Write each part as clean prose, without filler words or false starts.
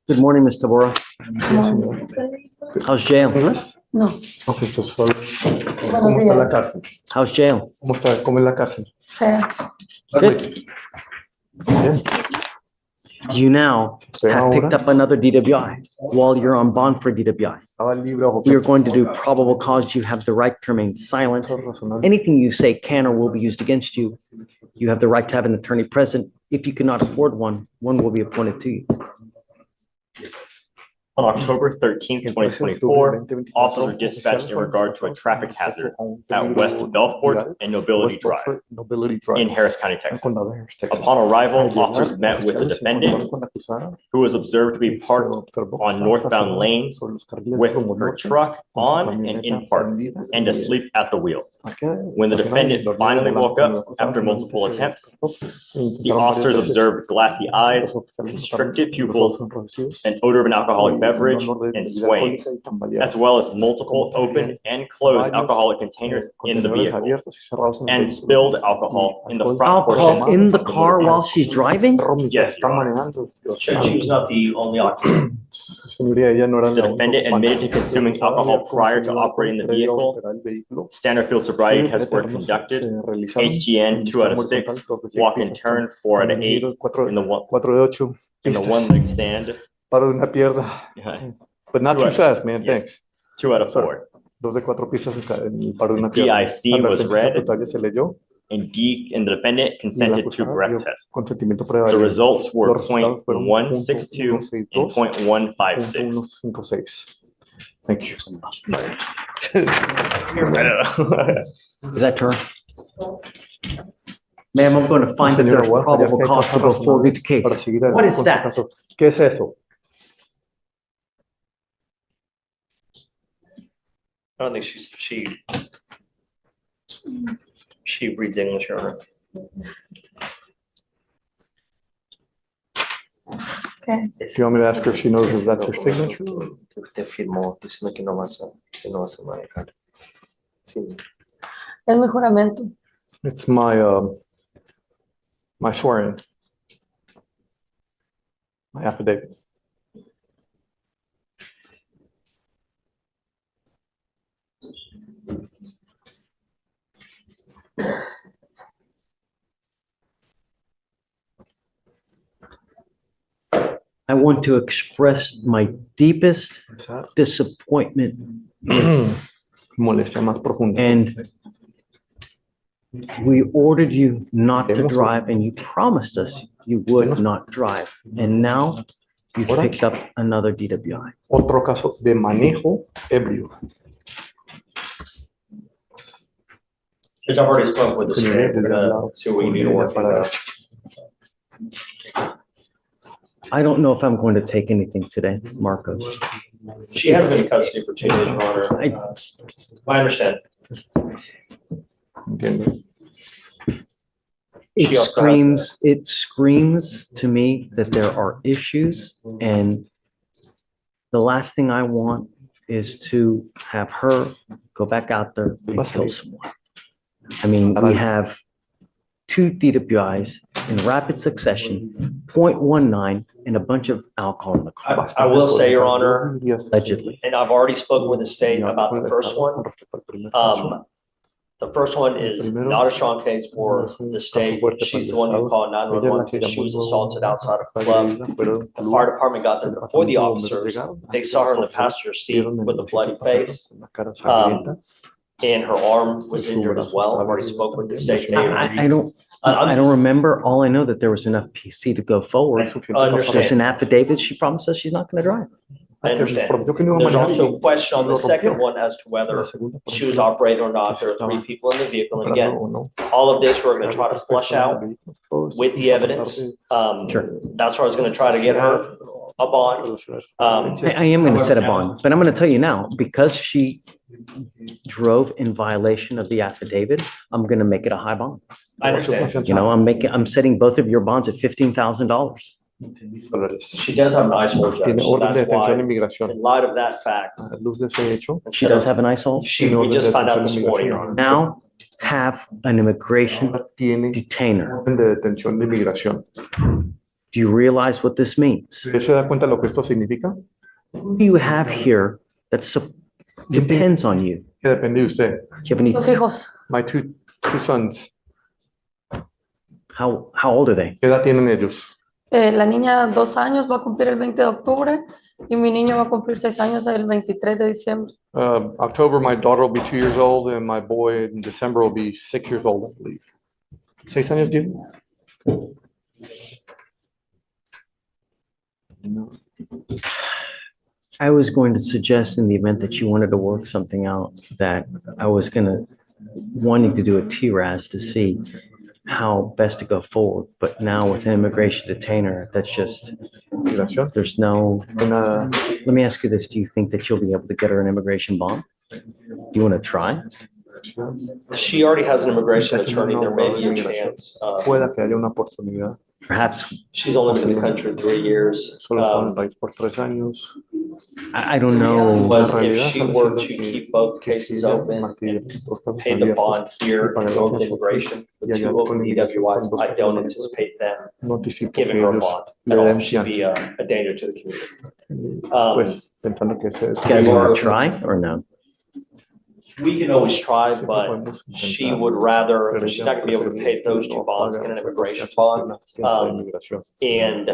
Good morning, Ms. Tabora. Bien, señor. How's jail? ¿Inglés? No, Ok, so solo. ¿Cómo buenos está la días. cárcel? How's jail? ¿Cómo está? ¿Cómo es la cárcel? Fea. Good. Bien. You now Usted have picked ahora up another DWI while you're on bond for DWI. estaba libre bajo We are going to do probable cause. You have the right to remain silent. razonable. Anything you say can or will be used against you. You have the right to have an attorney present. If you cannot afford one, one will be appointed to you. On October 13th, 2024, officers were dispatched in regard to a traffic hazard at West Belfort and Nobility Drive in Harris County, Texas. Upon arrival, officers met with the defendant, who was observed to be parked on northbound lane with her truck on and in park and asleep at the wheel. When the defendant finally woke up after multiple attempts, the officers observed glassy eyes, constricted pupils, an odor of an alcoholic beverage, and swaying, as well as multiple open and closed alcoholic containers in the vehicle, and spilled alcohol in the front portion. Alcohol in the car while she's driving? Yes, Your Honor. She was not the only occupant. Señoría, ella no era The la defendant única admitted to persona consuming que estaba alcohol ahí prior to controlando operating the previo a vehicle. operar el vehículo. Standard field sobriety Sí, tests were se conducted. realizaron. HGN 2 out of 6, walk and turn 4 out of 8, in the one leg stand, Paro de una pierna. But not too Two fast, man, yes. thanks. 2 out of Sorry. 4. 2 de 4 pistas en el paro de una The pierna. DIC was Advertencia read, estatutaria se leyó and the defendant y la consented to acusada breath dio test. consentimiento The previo. results were Los resultados fueron .162 and .156. .156. Thank you. Is that her? Ma'am, I'm going to find that there's Señora, voy a probable fallar que hay cause to causas go forward with the razonables para case. seguir What adelante is con este that? caso. ¿Qué es eso? I don't think she reads English, Your Honor. Okay. Do you want me to ask her if she knows if that's her signature? Que usted firmó diciendo que no vas a manejar. Sí. Es mi juramento. It's my my swearing. My affidavit. I want to express my deepest disappointment Molestia más profunda. and we ordered you not to drive and you promised us you would not drive. And now you picked up another DWI. Otro caso de manejo ebrio. Judge, I've already spoken with the state. We're gonna see what we need to work these out. I don't know if I'm going to take anything today, Marcos. She has been in custody for 2 days, Your Honor. I understand. Entiendo. It screams to me that there are issues, and the last thing I want is to have her go back out there and kill someone. I mean, we have 2 DWIs in rapid succession, .19, and a bunch of alcohol in the car, I will say, Your Honor, allegedly. and I've already spoken with the state about the first one. The first one is not a strong case for the state. She's the one who called 911 because she was assaulted outside of a club. The fire department got there before the officers. They saw her in the passenger seat with a bloody face. And her arm was injured as well. I've already spoke with the state. I don't remember. All I know that there was enough PC to go forward. There's an affidavit. She promised us she's not going to drive. I understand. There's also a question on the second one as to whether she was operating or not. There are 3 people in the vehicle. And again, all of this, we're going to try to flush out with the evidence. Sure. That's where I was going to try to get her a bond. I am going to set a bond, but I'm going to tell you now, because she drove in violation of the affidavit, I'm going to make it a high bond. I understand. You know, I'm setting both of your bonds at $15,000. She does have an ISO judge. Tiene So orden de that's why, detención de inmigración. in light of that fact. A luz de ese hecho, She does have an ISOL. We just found out this morning, Your Honor. Now have an immigration tiene detainer. orden de detención de inmigración. Do you realize what this means? ¿Usted se da cuenta de lo que esto significa? Who do you have here that depends on you? Que depende de usted. Do you have any, Los hijos. My two sons. how old are they? ¿Qué edad tienen ellos? La niña 2 años va a cumplir el 20 de octubre y mi niño va a cumplir 6 años el 23 de diciembre. October, my daughter will be 2 years old, and my boy in December will be 6 years old, I believe. 6 años, Jim? I was going to suggest in the event that you wanted to work something out, that I was wanting to do a TRAS to see how best to go forward. But now with an immigration detainer, that's just, Migración. there's no, Una- let me ask you this. Do you think that you'll be able to get her an immigration bond? Do you want to try? She already has an immigration attorney. There may be a chance. Pueda que haya una oportunidad. Perhaps, She's only been in the country 3 years. Solo está en el país por 3 años. I don't know. Was La if realidad she sale were siendo to que- keep both que cases si ella open mantiene and dos casos pay the abiertos bond here y paga and la go with fianza immigration, y the allá two con open inmigración, DWIs, con dos I don't casos anticipate them no anticipo que giving her a ellos bond le at all. den She'd be fianza. a danger to the community. Pues pensando que ese es You guys want to try or no? We can always try, Siempre but podemos she intentar, would rather, pero she's ella not gonna be able to preferiría pay those no two bonds, pagar get an esas dos immigration fianzas, bond. una fianza de inmigración. And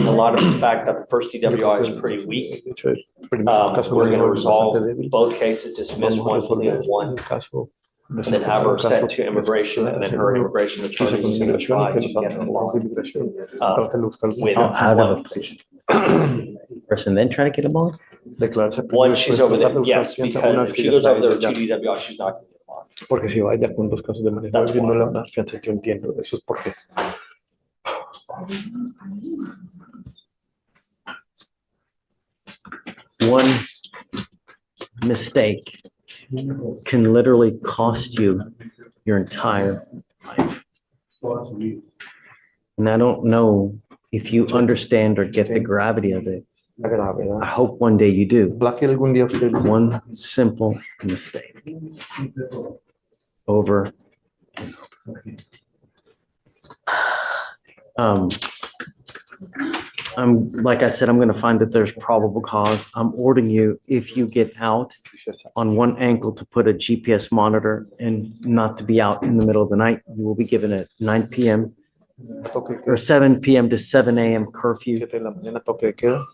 a lot of the fact that the first DWI is pretty weak, De hecho, el primer caso we're gonna es resolve bastante débil. both cases, dismiss Vamos a one, plea resolver one, un caso, and then have her sent to immigration, and then her immigration attorney is gonna try to get her bond Out of a person, then try to get a bond? One, she's over there, yes, because if she goes over there with two DWI, she's not gonna get a bond. Porque si vaya con dos casos de manejo, That's ebrio, no why. le van a dar fianza. Yo entiendo, eso es porque One mistake can literally cost you your entire life. And I don't know if you understand or get the gravity of it. la gravedad. I hope one day you do. Ojalá que algún día usted One simple mistake. Over. Like I said, I'm gonna find that there's probable cause. I'm ordering you, if you get out on one ankle, to put a GPS monitor and not to be out in the middle of the night. You will be given a 9 PM toque or 7 PM to 7 AM curfew. 7 de la mañana, toque de queda.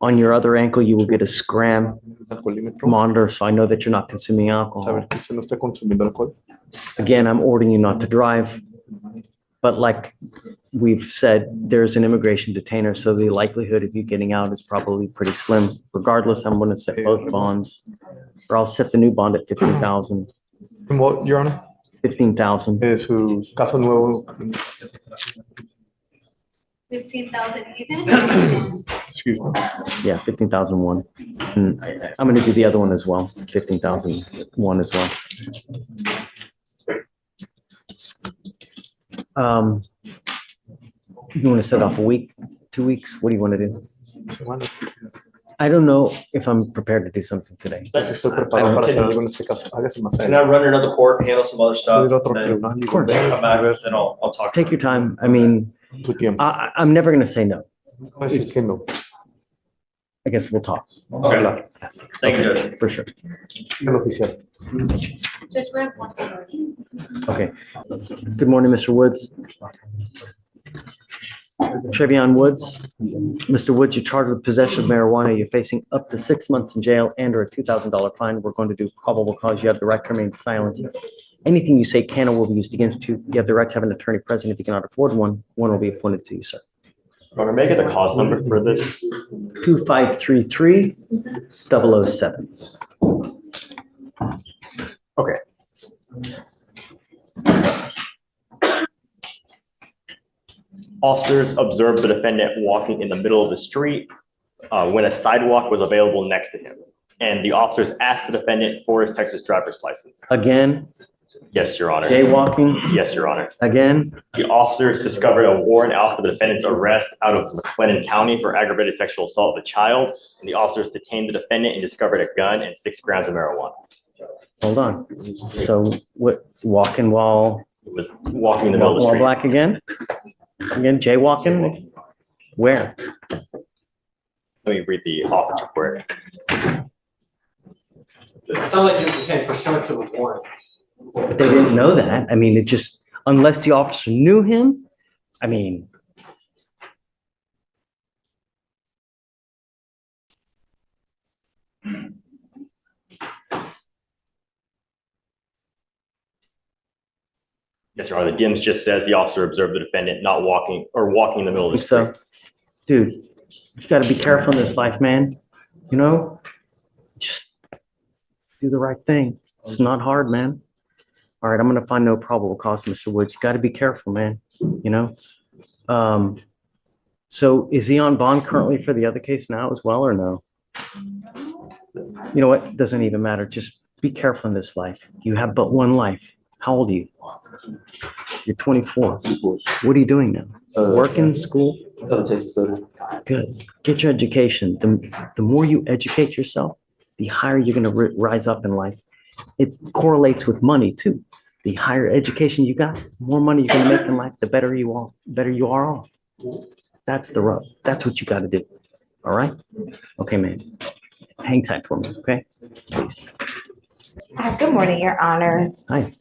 On your other ankle, you will get a scram Alcoholímetro. monitor, so I know that you're not consuming Saber alcohol. que usted no está consumiendo alcohol. Again, I'm ordering you not to drive. But like we've said, there's an immigration detainer, so the likelihood of you getting out is probably pretty slim. Regardless, I'm gonna set both bonds, or I'll set the new bond at 15,000, And what, Your Honor? 15,000. Su caso nuevo, 15,000 even? excuse me. Yeah, 15,001. And I'm gonna do the other one as well, 15,001 as well. You want to set off a week, 2 weeks? What do you want to do? Semana. I don't know if I'm prepared to do something today. Si estoy preparado para hacer algo en este caso, hágase más Can I adelante. run another court, handle some other stuff, Puede ir a otro then tribunal y Of course. volver come a back, ver then I'll talk. Take your time. I mean, su tiempo. I'm never gonna say no. No va a decir que no. I guess we'll talk. Okay, thank you, Judge. For sure. El oficial. Judge, we have one more. Okay. Good morning, Mr. Woods. Trevion Woods. Mr. Woods, you're charged with possession of marijuana. You're facing up to 6 months in jail and or a $2,000 fine. We're going to do probable cause. You have the right to remain silent. Anything you say can or will be used against you. You have the right to have an attorney present. If you cannot afford one, one will be appointed to you, sir. Or make it the cause number for this. 2533-007. Okay. Officers observed the defendant walking in the middle of the street when a sidewalk was available next to him. And the officers asked the defendant for his Texas driver's license. Again, Yes, Your Honor. jaywalking, Yes, Your Honor. again, The officers discovered a warrant out for the defendant's arrest out of McLennan County for aggravated sexual assault of a child. And the officers detained the defendant and discovered a gun and 6 grams of marijuana. hold on. So what, walking while Was walking in the middle of the While street. black again? Again, jaywalking? Where? Let me read the office report. It sounds like he was detained pursuant to the warrant. They didn't know that. I mean, it just, unless the officer knew him, I mean. Yes, Your Honor. The DIMS just says the officer observed the defendant not walking or walking in the middle of the street. So, dude, you gotta be careful in this life, man. You know, just do the right thing. It's not hard, man. All right, I'm gonna find no probable cause, Mr. Woods. You gotta be careful, man, you know? So is he on bond currently for the other case now as well, or no? You know what? Doesn't even matter. Just be careful in this life. You have but one life. How old are you? You're 24. What are you doing now? Working, school? Good. Get your education. The more you educate yourself, the higher you're gonna rise up in life. It correlates with money too. The higher education you got, more money you're gonna make in life, the better you are off. That's the rub. That's what you gotta do. All right? Okay, man. Hang tight for me, okay? Please. Hi, good morning, Your Honor. Hi.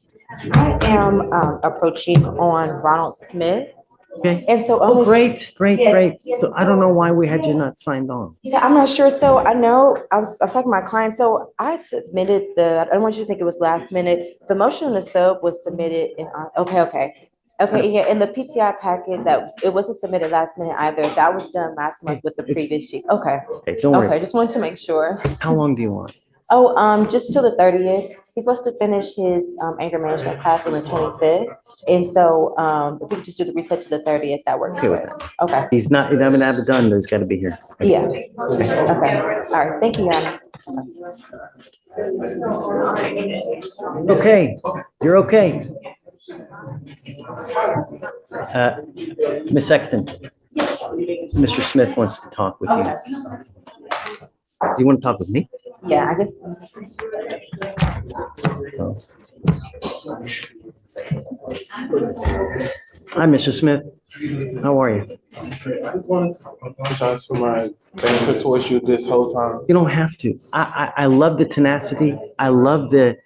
I am approaching on Ronald Smith. Okay. And so, Oh, great. Yes. So I don't know why we had you not signed on. Yeah, I'm not sure. So I know I was talking to my client. So I had submitted I don't want you to think it was last minute. The motion on the sub was submitted in, okay, yeah, in the PTI packet that it wasn't submitted last minute either. That was done last month with the It's- previous sheet. Okay, Okay, don't worry. just wanted to make sure. How long do you want? Oh, just till the 30th. He's supposed to finish his anger management class on the 25th. And so if we could just do the reset to the 30th, that works Okay for with us. Okay, He doesn't have it done, but he's gotta be here. yeah. Okay, all right, thank you, Your Honor. Okay, you're okay. Ms. Sexton, Mr. Smith wants to talk with you. Do you want to talk with me? Yeah, I guess. Oh. Hi, Mr. Smith. How are you? I just wanted to apologize for my banter towards you this whole time. You don't have to. I love the tenacity. I love the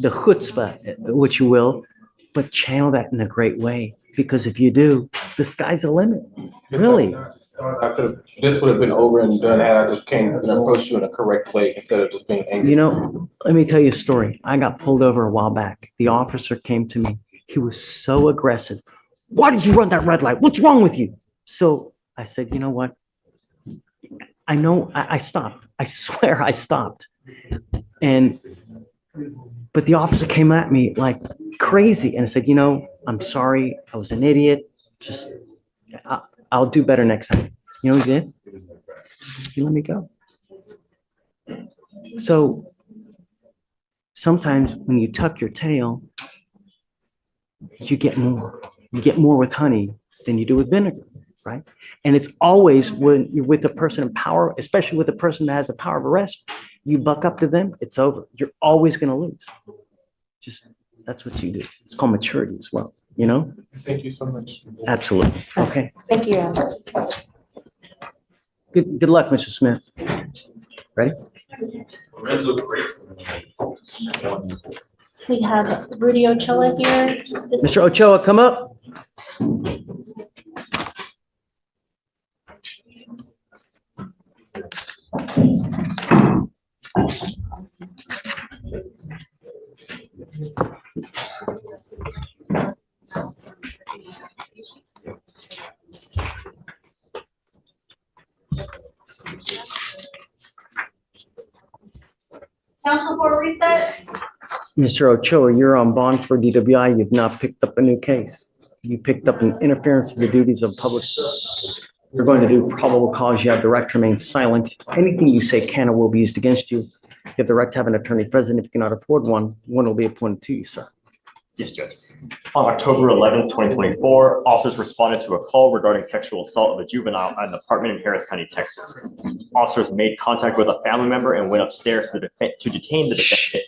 chutzpah, which you will, but channel that in a great way. Because if you do, the sky's the limit. Really. This would have been over and done had I just came and approached you in a correct way instead of just being angry. You know, let me tell you a story. I got pulled over a while back. The officer came to me. He was so aggressive. Why did you run that red light? What's wrong with you? So I said, you know what? I know I stopped. I swear I stopped. But the officer came at me like crazy and I said, you know, I'm sorry. I was an idiot. Just, I'll do better next time. You know what he did? He let me go. So sometimes when you tuck your tail, you get more. You get more with honey than you do with vinegar, right? And it's always when you're with a person in power, especially with a person that has a power of arrest, you buck up to them, it's over. You're always going to lose. Just, that's what you do. It's called maturity as well, you know? Thank you so much. Absolutely. Okay. Thank you, Your Honor. Good luck, Mr. Smith. Ready? We have Rudy Ochoa here. Mr. Ochoa, come up. Council for reset? Mr. Ochoa, you're on bond for DWI. You've not picked up a new case. You picked up an interference with the duties of public service. You're going to do probable cause. You have the right to remain silent. Anything you say can or will be used against you. You have the right to have an attorney present. If you cannot afford one, one will be appointed to you, sir. Yes, Judge. On October 11th, 2024, officers responded to a call regarding sexual assault of a juvenile at an apartment in Harris County, Texas. Officers made contact with a family member and went upstairs to detain the defendant.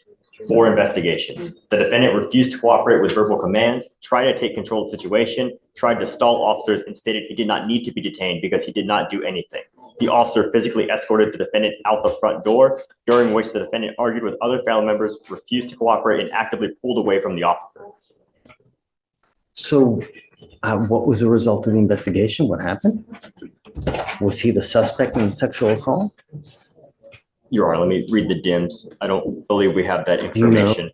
for investigation. The defendant refused to cooperate with verbal commands, tried to take control of the situation, tried to stall officers, and stated he did not need to be detained because he did not do anything. The officer physically escorted the defendant out the front door, during which the defendant argued with other family members, refused to cooperate, and actively pulled away from the officer. So what was the result of the investigation? What happened? Was he the suspect in sexual assault? Your Honor, let me read the DIMS. I don't believe we have that You know. information.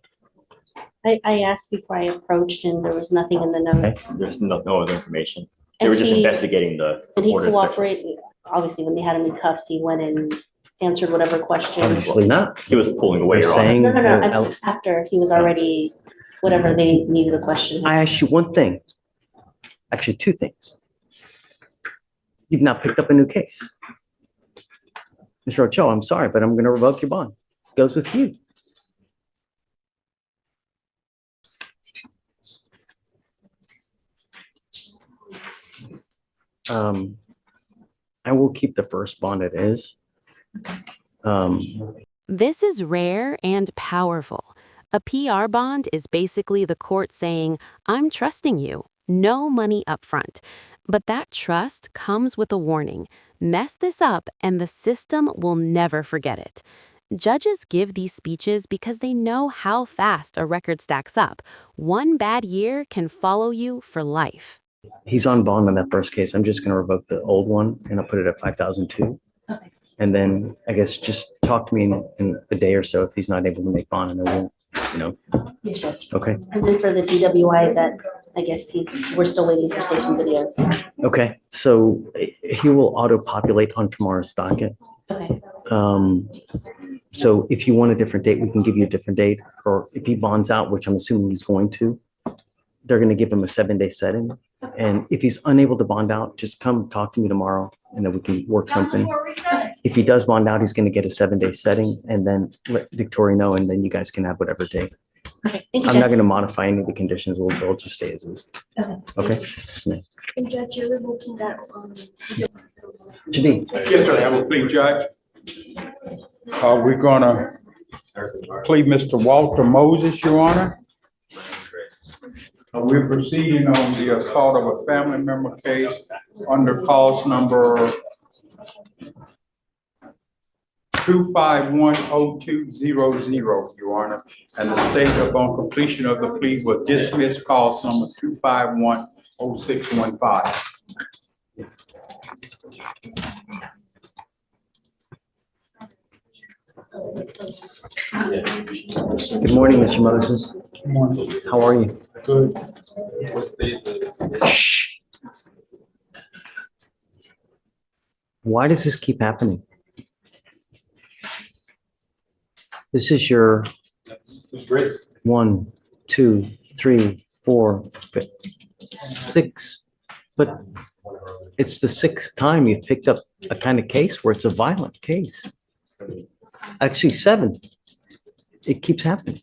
I asked before I approached and there was nothing in the notes. There's no other information. They were And just he- investigating the. Did he reported sexual- cooperate? Obviously, when they had him in cuffs, he went and answered whatever question. Obviously not. He was pulling away, They're Your Honor. saying. No, after he was already, whatever they needed to question. I asked you one thing, actually two things. You've now picked up a new case. Mr. Ochoa, I'm sorry, but I'm going to revoke your bond. Goes with you. I will keep the first bond it is. This is rare and powerful. A PR bond is basically the court saying, I'm trusting you, no money up front. But that trust comes with a warning. Mess this up and the system will never forget it. Judges give these speeches because they know how fast a record stacks up. One bad year can follow you for life. He's on bond on that first case. I'm just going to revoke the old one and I'll put it at 5,002. Okay. And then I guess just talk to me in a day or so if he's not able to make bond, and I won't, you know. Yes, Judge. Okay. And then for the DWI, that I guess we're still waiting for station videos. Okay. So he will auto-populate on tomorrow's docket. Okay. So if you want a different date, we can give you a different date. Or if he bonds out, which I'm assuming he's going to, they're going to give him a 7-day setting. And if he's unable to bond out, just come talk to me tomorrow and then we can work something. If he does bond out, he's going to get a 7-day setting, and then let Victoria know, and then you guys can have whatever date. Okay. Thank you, I'm not Judge. going to modify any of the conditions. We'll just stay as is. Okay? Snake. And Judge, you're revoking that. Janine, Yes, sir, I will plead, Judge. We're gonna plead Mr. Walter Moses, Your Honor. We're proceeding on the assault of a family member case under cause number 2510200, Your Honor. And the state upon completion of the plea will dismiss cause number 2510615. good morning, Mr. Moses. Good morning. How are you? Good. Shh. Why does this keep happening? This is your 1, 2, 3, 4, 5, 6, but it's the 6th time you've picked up a kind of case where it's a violent case. Actually, 7. It keeps happening.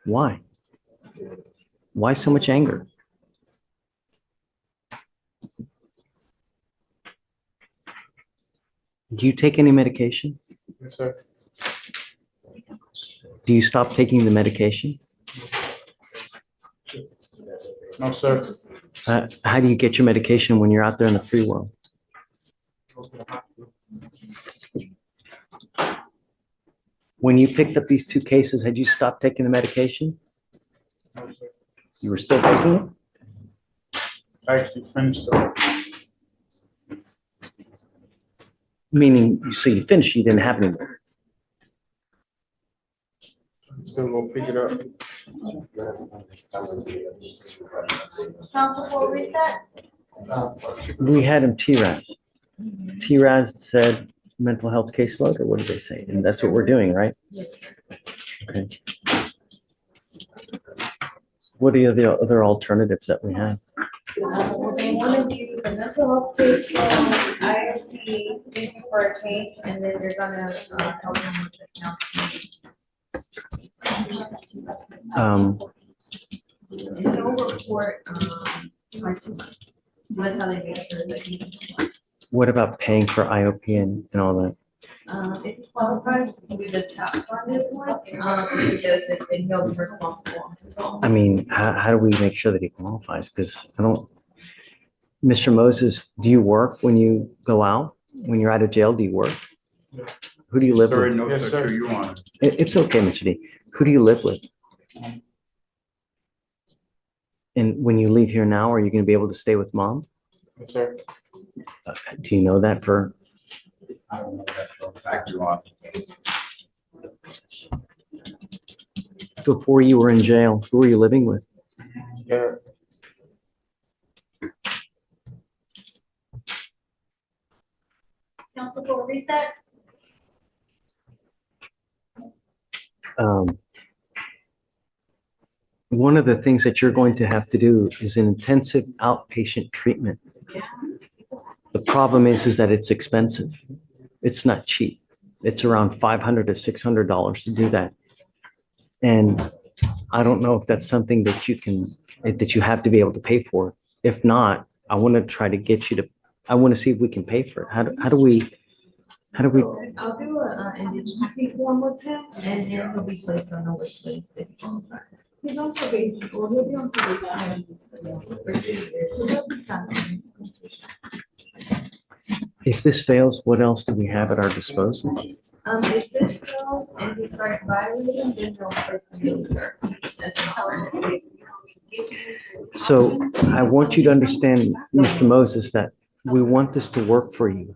Why? Why so much anger? Do you take any medication? Yes, sir. Do you stop taking the medication? No, sir. How do you get your medication when you're out there in the free world? When you picked up these 2 cases, had you stopped taking the medication? You were still taking it? I actually finished up. Meaning, so you finished, you didn't have any more. Still gonna pick it up. Council for reset? We had him TRAS. TRAS said mental health caseload, or what did they say? And that's what we're doing, right? Okay. What are the other alternatives that we have? They want to do the mental health caseload, IFP, thinking for a change, and then they're gonna, help them with the counseling. And they'll report, twice a month. So that's how they make sure that you. What about paying for IOP and all that? If he qualifies to be the top funded one, because he'll be responsible. I mean, how do we make sure that he qualifies? Because I don't, Mr. Moses, do you work when you go out? When you're out of jail, do you work? Who do you live Sorry, with? no, sir, you honor. It's okay, Mr. D. Who do you live with? And when you leave here now, are you going to be able to stay with mom? Yes, sir. Do you know that for? I don't know that for a fact, Your Honor. Before you were in jail, who were you living with? Yeah. Council for reset. One of the things that you're going to have to do is an intensive outpatient treatment. The problem is that it's expensive. It's not cheap. It's around $500 to $600 to do that. And I don't know if that's something that that you have to be able to pay for. If not, I want to try to get you to, I want to see if we can pay for it. How do we, I'll do a indigency form with him, and then he'll be placed on the wait list if he qualifies. He's on probation, or he'll be on probation for 2 years, so he'll be fine. if this fails, what else do we have at our disposal? If this goes and he starts violating, then they'll place him in the That's how it is. So I want you to understand, Mr. Moses, that we want this to work for you,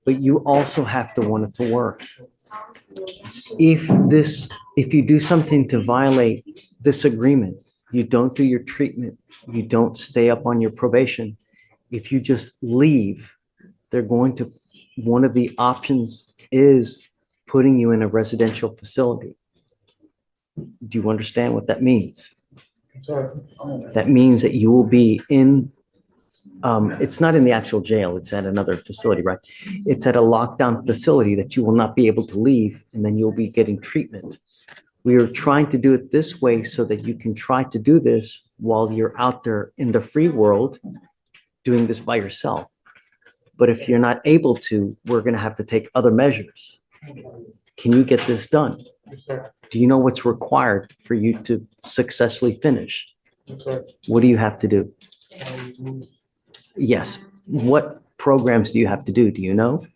but you also have to want it to work. If you do something to violate this agreement, you don't do your treatment, you don't stay up on your probation, if you just leave, one of the options is putting you in a residential facility. Do you understand what that means? That means that you will be in, it's not in the actual jail, it's at another facility, right? It's at a lockdown facility that you will not be able to leave, and then you'll be getting treatment. We are trying to do it this way so that you can try to do this while you're out there in the free world doing this by yourself. But if you're not able to, we're going to have to take other measures. Can you get this done? Do you know what's required for you to successfully finish? What do you have to do? Yes. What programs do you have to do? Do you know?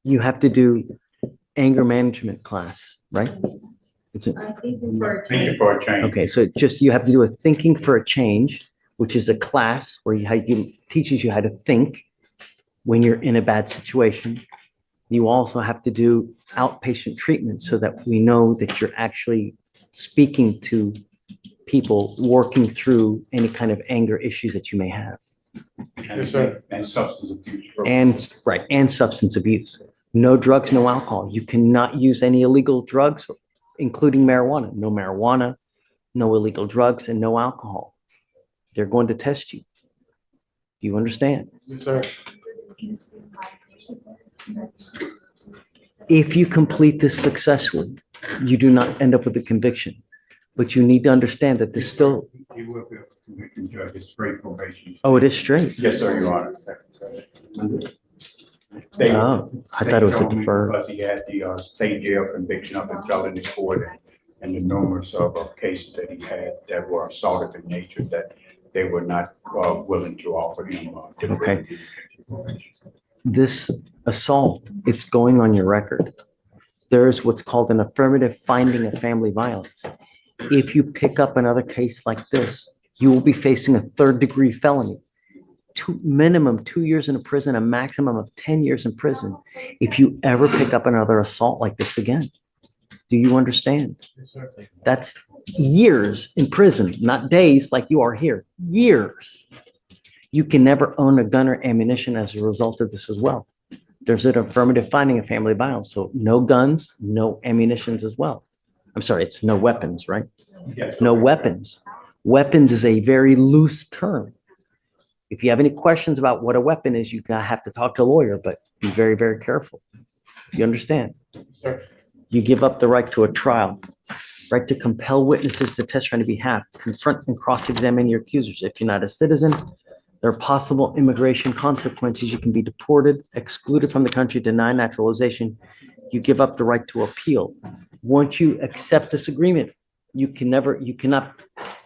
You have to do anger management class, right? It's a, I'm thinking for a Thank you change. for a change. okay, so you have to do a thinking for a change, which is a class where teaches you how to think when you're in a bad situation. You also have to do outpatient treatment so that we know that you're actually speaking to people, working through any kind of anger issues that you may have. Yes, sir. And substance abuse. And substance abuse. No drugs, no alcohol. You cannot use any illegal drugs, including marijuana. No marijuana, no illegal drugs, and no alcohol. They're going to test you. Do you understand? Yes, sir. If you complete this successfully, you do not end up with a conviction. But you need to understand that there's still, You will be a convicted judge, it's straight probation. oh, it is straight. Yes, sir, Your Honor. Oh, I thought it was a They told me deferred. Because he had the state jail conviction up in felony court and the numerous of cases that he had that were assaultive in nature, that they were not willing to offer him. Okay. This assault, it's going on your record. There is what's called an affirmative finding of family violence. If you pick up another case like this, you will be facing a third-degree felony. Minimum 2 years in prison, a maximum of 10 years in prison if you ever pick up another assault like this again. Do you understand? That's years in prison, not days like you are here, years. You can never own a gun or ammunition as a result of this as well. There's an affirmative finding of family violence, so no guns, no ammunitions as well. I'm sorry, it's no weapons, right? Yes. No weapons. Weapons is a very loose term. If you have any questions about what a weapon is, you have to talk to a lawyer, but be very, very careful. You understand? Sure. You give up the right to a trial. right to compel witnesses to testify on your behalf, confront and cross-examine your accusers. If you're not a citizen, there are possible immigration consequences. You can be deported, excluded from the country, denied naturalization. You give up the right to appeal. Once you accept this agreement, you cannot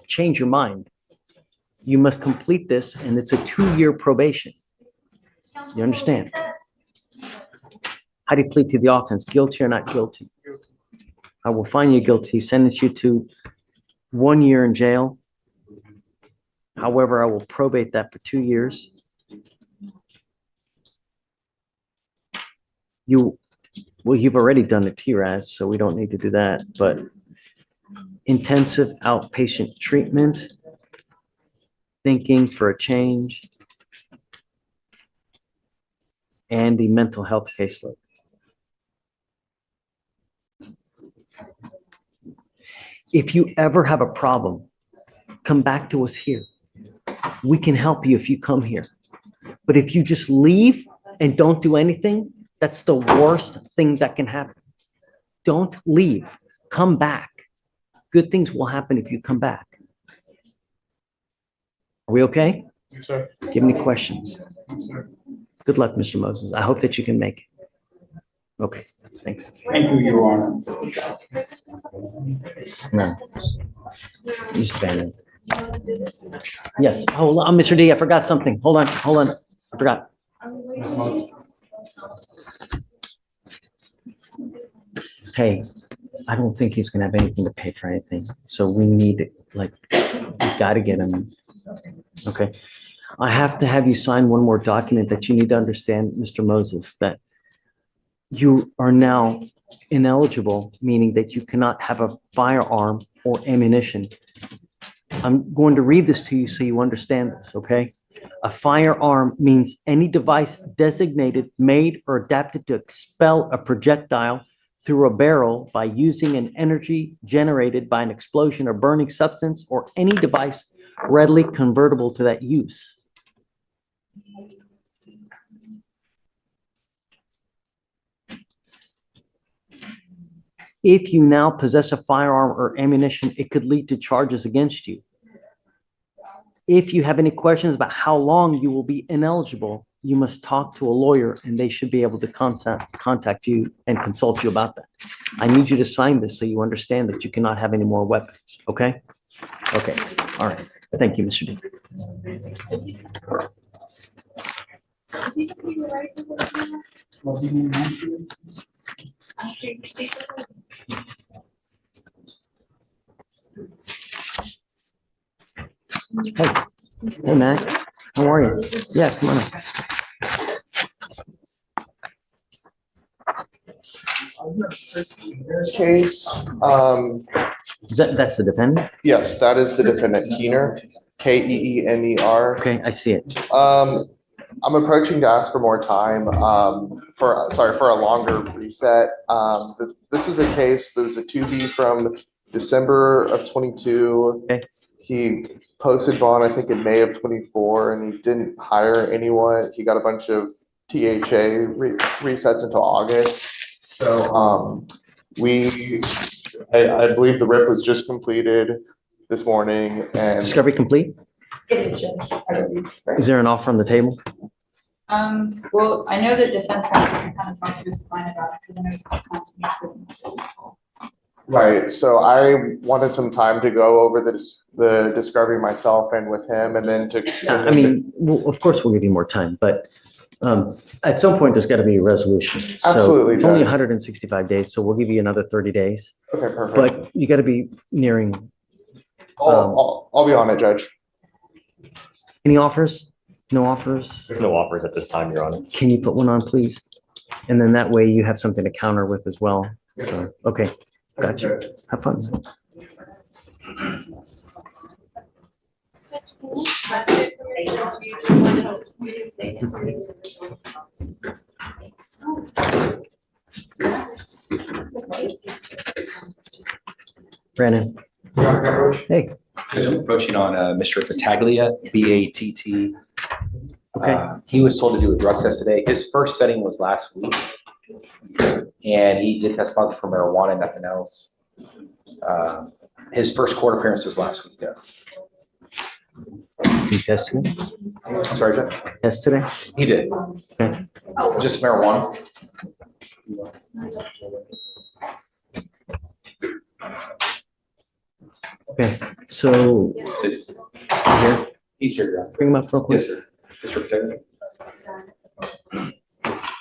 change your mind. You must complete this, and it's a 2-year probation. You understand? How do you plead to the offense? Guilty or not guilty? I will find you guilty, sentence you to 1 year in jail. However, I will probate that for 2 years. You've already done it, TRAS, so we don't need to do that, but intensive outpatient treatment, thinking for a change, and the mental health caseload. If you ever have a problem, come back to us here. We can help you if you come here. But if you just leave and don't do anything, that's the worst thing that can happen. Don't leave. Come back. Good things will happen if you come back. Are we okay? Yes, sir. Do you have any questions? Good luck, Mr. Moses. I hope that you can make it. Okay, thanks. Thank you, Your Honor. No. He's banned. Yes, hold on, Mr. D, I forgot something. Hold on, I forgot. Hey, I don't think he's gonna have anything to pay for anything, so we need, like, we gotta get him. Okay, I have to have you sign one more document that you need to understand, Mr. Moses, that you are now ineligible, meaning that you cannot have a firearm or ammunition. I'm going to read this to you so you understand this, okay? A firearm means any device designated, made, or adapted to expel a projectile through a barrel by using an energy generated by an explosion or burning substance, or any device readily convertible to that use. If you now possess a firearm or ammunition, it could lead to charges against you. If you have any questions about how long you will be ineligible, you must talk to a lawyer, and they should be able to contact you and consult you about that. I need you to sign this so you understand that you cannot have any more weapons, okay? Okay, all right. Thank you, Mr. D. Hey, hey, Matt, how are you? Yeah, come on up. Case, That's the defendant? yes, that is the defendant, Keener, Keener. Okay, I see it. I'm approaching to ask for more time, for a longer reset. This was a case, there was a 2B from December of 22. Okay. He posted bond, I think, in May of 24, and he didn't hire anyone. He got a bunch of THA resets until August. So, I believe the RIP was just completed this morning, and Discovery complete? It is, Judge. I believe. Is there an offer on the table? Well, I know that defense counsel can kind of talk to his client about it, because I know he's got constant dismissal. right, so I wanted some time to go over the discovery myself and with him, and then to. Yeah, I mean, of course, we'll give you more time, but at some point, there's got to be a resolution. So Absolutely, it's only Judge. 165 days, so we'll give you another 30 days. Okay, perfect. But you got to be nearing. I'll be on it, Judge. Any offers? No offers? There's no offers at this time, Your Honor. Can you put one on, please? And then that way you have something to counter with as well. So, okay, gotcha. Have fun. Brandon. Hey. I'm approaching on Mr. Battaglia, B-A-T-T. Okay. He was told to do a drug test today. His first setting was last week, and he did test positive for marijuana and nothing else. His first court appearance was last week. Yeah. He tested it? I'm sorry, Judge? Test today? He did. Okay. Just marijuana. Okay, so here, He's here, John. bring him up real quick. Yes, sir. District Attorney.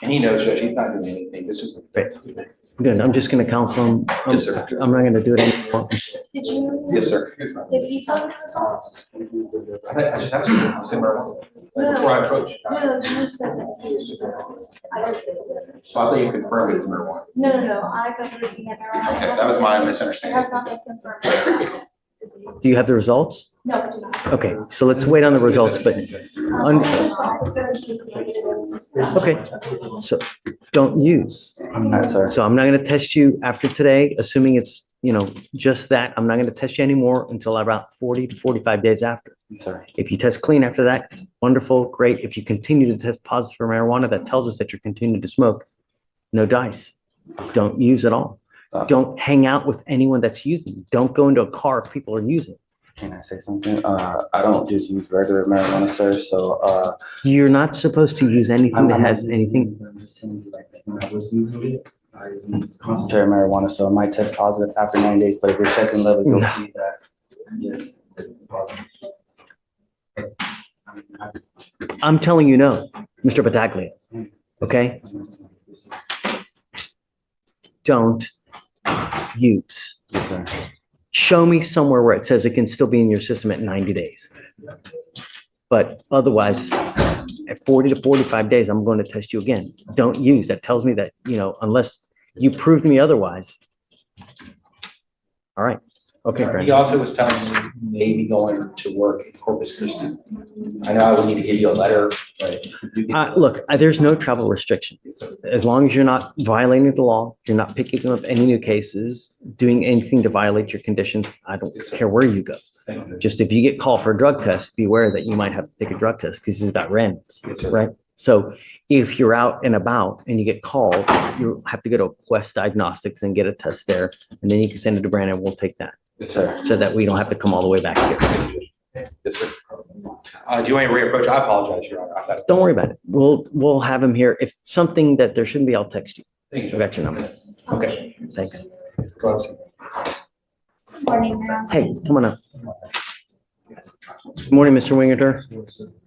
And he knows, Judge, he's not doing anything. This is. Good, I'm just gonna counsel him. Yes, sir. I'm not gonna do it anymore. Did you? Yes, sir. Did he tell you the results? I just have to say marijuana. Before I approach. No, you said that he was just marijuana. I didn't say that. So I thought you confirmed it was marijuana. No, I thought you were saying that marijuana. Okay, that was my It misunderstanding. has not been confirmed. Do you have the results? No, I do not. Okay, so let's wait on the results, but, okay, so don't use. Sorry. So I'm not gonna test you after today, assuming it's, just that. I'm not gonna test you anymore until about 40 to 45 days after. Sorry. If you test clean after that, wonderful, great. If you continue to test positive for marijuana, that tells us that you're continuing to smoke. No dice. Don't use at all. Don't hang out with anyone that's using. Don't go into a car if people are using. Can I say something? I don't just use regular marijuana, sir, so, You're not supposed to use anything that has anything. When I was using it, I used concentrated marijuana, so it might test positive after 9 days, but if you're checking levels, you'll see that, yes, it's positive. I'm telling you no, Mr. Battaglia, okay? Don't use. Yes, sir. Show me somewhere where it says it can still be in your system at 90 days. But otherwise, at 40 to 45 days, I'm going to test you again. Don't use. That tells me that, unless you prove to me otherwise. All right. Okay, He Grant. also was telling me maybe going to work in Corpus Christi. I know I would need to give you a letter, but. Look, there's no travel restriction. As long as you're not violating the law, you're not picking up any new cases, doing anything to violate your conditions, I don't care where you go. Just if you get called for a drug test, be aware that you might have to take a drug test because it's got randoms, right? So if you're out and about and you get called, you have to go to Quest Diagnostics and get a test there. And then you can send it to Brandon. We'll take that. Yes, sir. So that we don't have to come all the way back here. Yes, sir. Do you want me to reapproach? I apologize, Your Honor. I thought- Don't worry about it. We'll have him here. If something that there shouldn't be, I'll text you. Thank you. I got your number. Okay. Thanks. Go ahead. Morning, Your Honor. Hey, come on up. Good morning, Mr. Wingerter.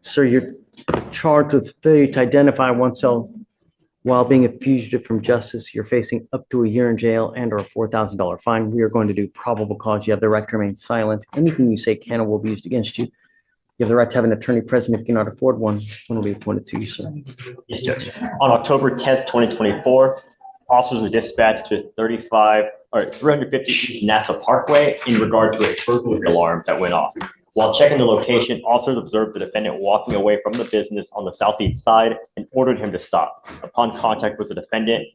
Sir, you're charged with failure to identify oneself while being a fugitive from justice. You're facing up to a year in jail and or a $4,000 fine. We are going to do probable cause. You have the right to remain silent. Anything you say can or will be used against you. You have the right to have an attorney present if you cannot afford one. One will be appointed to you, sir. Yes, Judge. On October 10th, 2024, officers were dispatched to 350 East NASA Parkway in regard to a burglary alarm that went off. While checking the location, officers observed the defendant walking away from the business on the southeast side and ordered him to stop. Upon contact with the defendant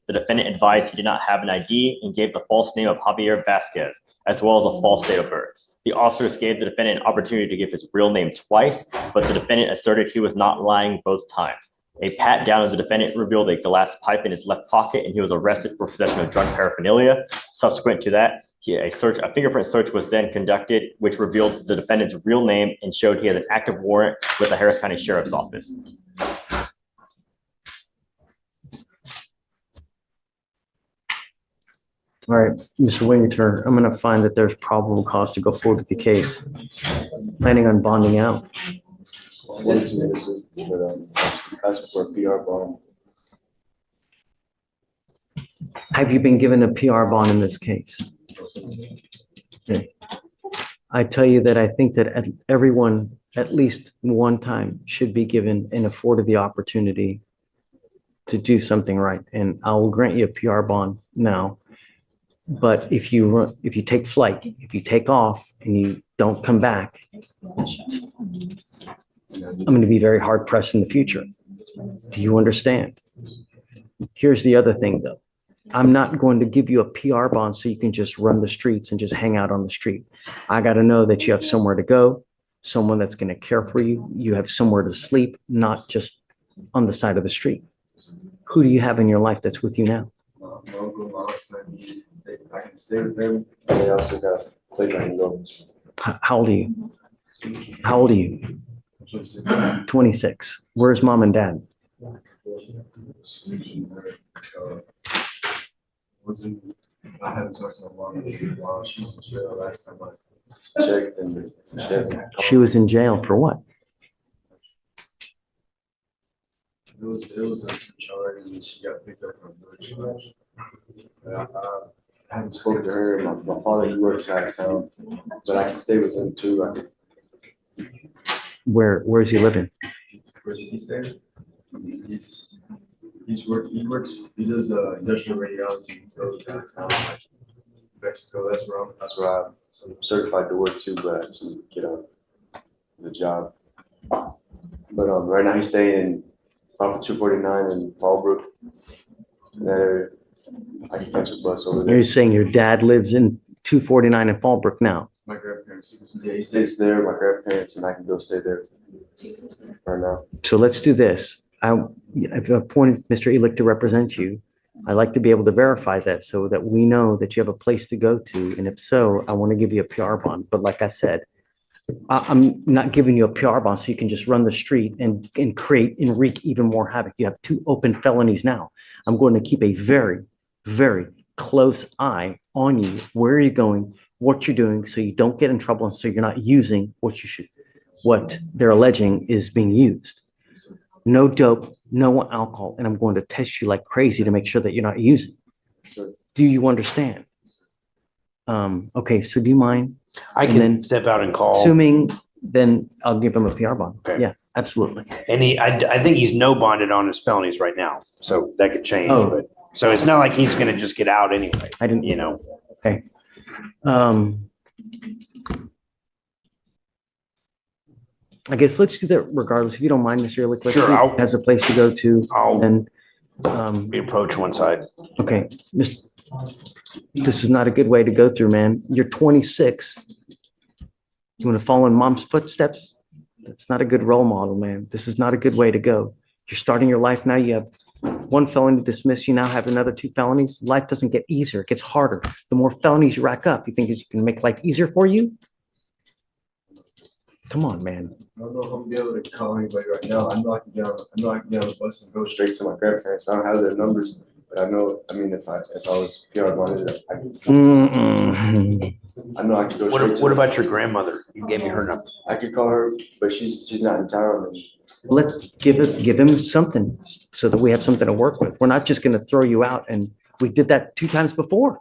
advised he did not have an ID and gave the false name of Javier Vasquez, as well as a false date of birth. The officers gave the defendant an opportunity to give his real name twice, but the defendant asserted he was not lying both times. A pat down of the defendant revealed a glass pipe in his left pocket, and he was arrested for possession of drug paraphernalia. Subsequent to that, a fingerprint search was then conducted, which revealed the defendant's real name and showed he has an active warrant with the Harris County Sheriff's Office. All right, Mr. Wingerter, I'm going to find that there's probable cause to go forward with the case. Planning on bonding out. Asking for a PR bond. Have you been given a PR bond in this case? Okay. I tell you that I think that everyone, at least one time, should be given and afforded the opportunity to do something right. And I will grant you a PR bond now. But if you take flight, if you take off and you don't come back, I'm going to be very hard pressed in the future. Do you understand? Here's the other thing, though. I'm not going to give you a PR bond so you can just run the streets and just hang out on the street. I got to know that you have somewhere to go, someone that's going to care for you. You have somewhere to sleep, not just on the side of the street. Who do you have in your life that's with you now? I can stay with them, and they also got a place I can go. How old are you? How old are you? 26. Where's mom and dad? I haven't talked to her while she was in jail last time I checked, and she hasn't. She was in jail for what? It was a charge, and she got picked up on I haven't spoken to her. My father, he works out of town, but I can stay with him too. Where's he living? Where's he staying? He works, he does industrial radiology. He goes out of town, like Mexico. That's where I'm certified to work too, but I just need to get on the job. But right now he's staying off of 249 in Fallbrook. In that area. I can catch a bus over there. You're saying your dad lives in 249 in Fallbrook now? My grandparents. Yeah, he stays there, my grandparents, and I can go stay there right now. So let's do this. I've appointed Mr. Elick to represent you. I'd like to be able to verify that so that we know that you have a place to go to. And if so, I want to give you a PR bond. But like I said, I'm not giving you a PR bond so you can just run the street and create and wreak even more havoc. You have 2 open felonies now. I'm going to keep a very, very close eye on you, where you're going, what you're doing, so you don't get in trouble and so you're not using what they're alleging is being used. No dope, no alcohol, and I'm going to test you like crazy to make sure that you're not using. Do you understand? Okay, so do you mind? I And can then step out and call. Assuming, then I'll give him a PR bond. Okay. Yeah, absolutely. And I think he's no bonded on his felonies right now, so that could change. Oh. But so it's not like he's going to just get out anyway. I didn't, you know. Okay. I guess let's do that regardless. If you don't mind, Mr. Ehrlich, let's Sure, see if I'll- he has a place to go to. And We approach one side. okay, this is not a good way to go through, man. You're 26. You want to follow in mom's footsteps? That's not a good role model, man. This is not a good way to go. You're starting your life now. You have 1 felony dismissed. You now have another 2 felonies. Life doesn't get easier. It gets harder. The more felonies you rack up, you think you can make life easier for you? Come on, man. I don't know if I'm gonna be able to call anybody right now. I know I can get on the bus and go straight to my grandparents. I don't have their numbers, but I know, I mean, if I was PR bonded, I know I could go straight to. What about your grandmother? You gave me her number. I could call her, but she's not in town. Give him something so that we have something to work with. We're not just going to throw you out, and we did that 2 times before.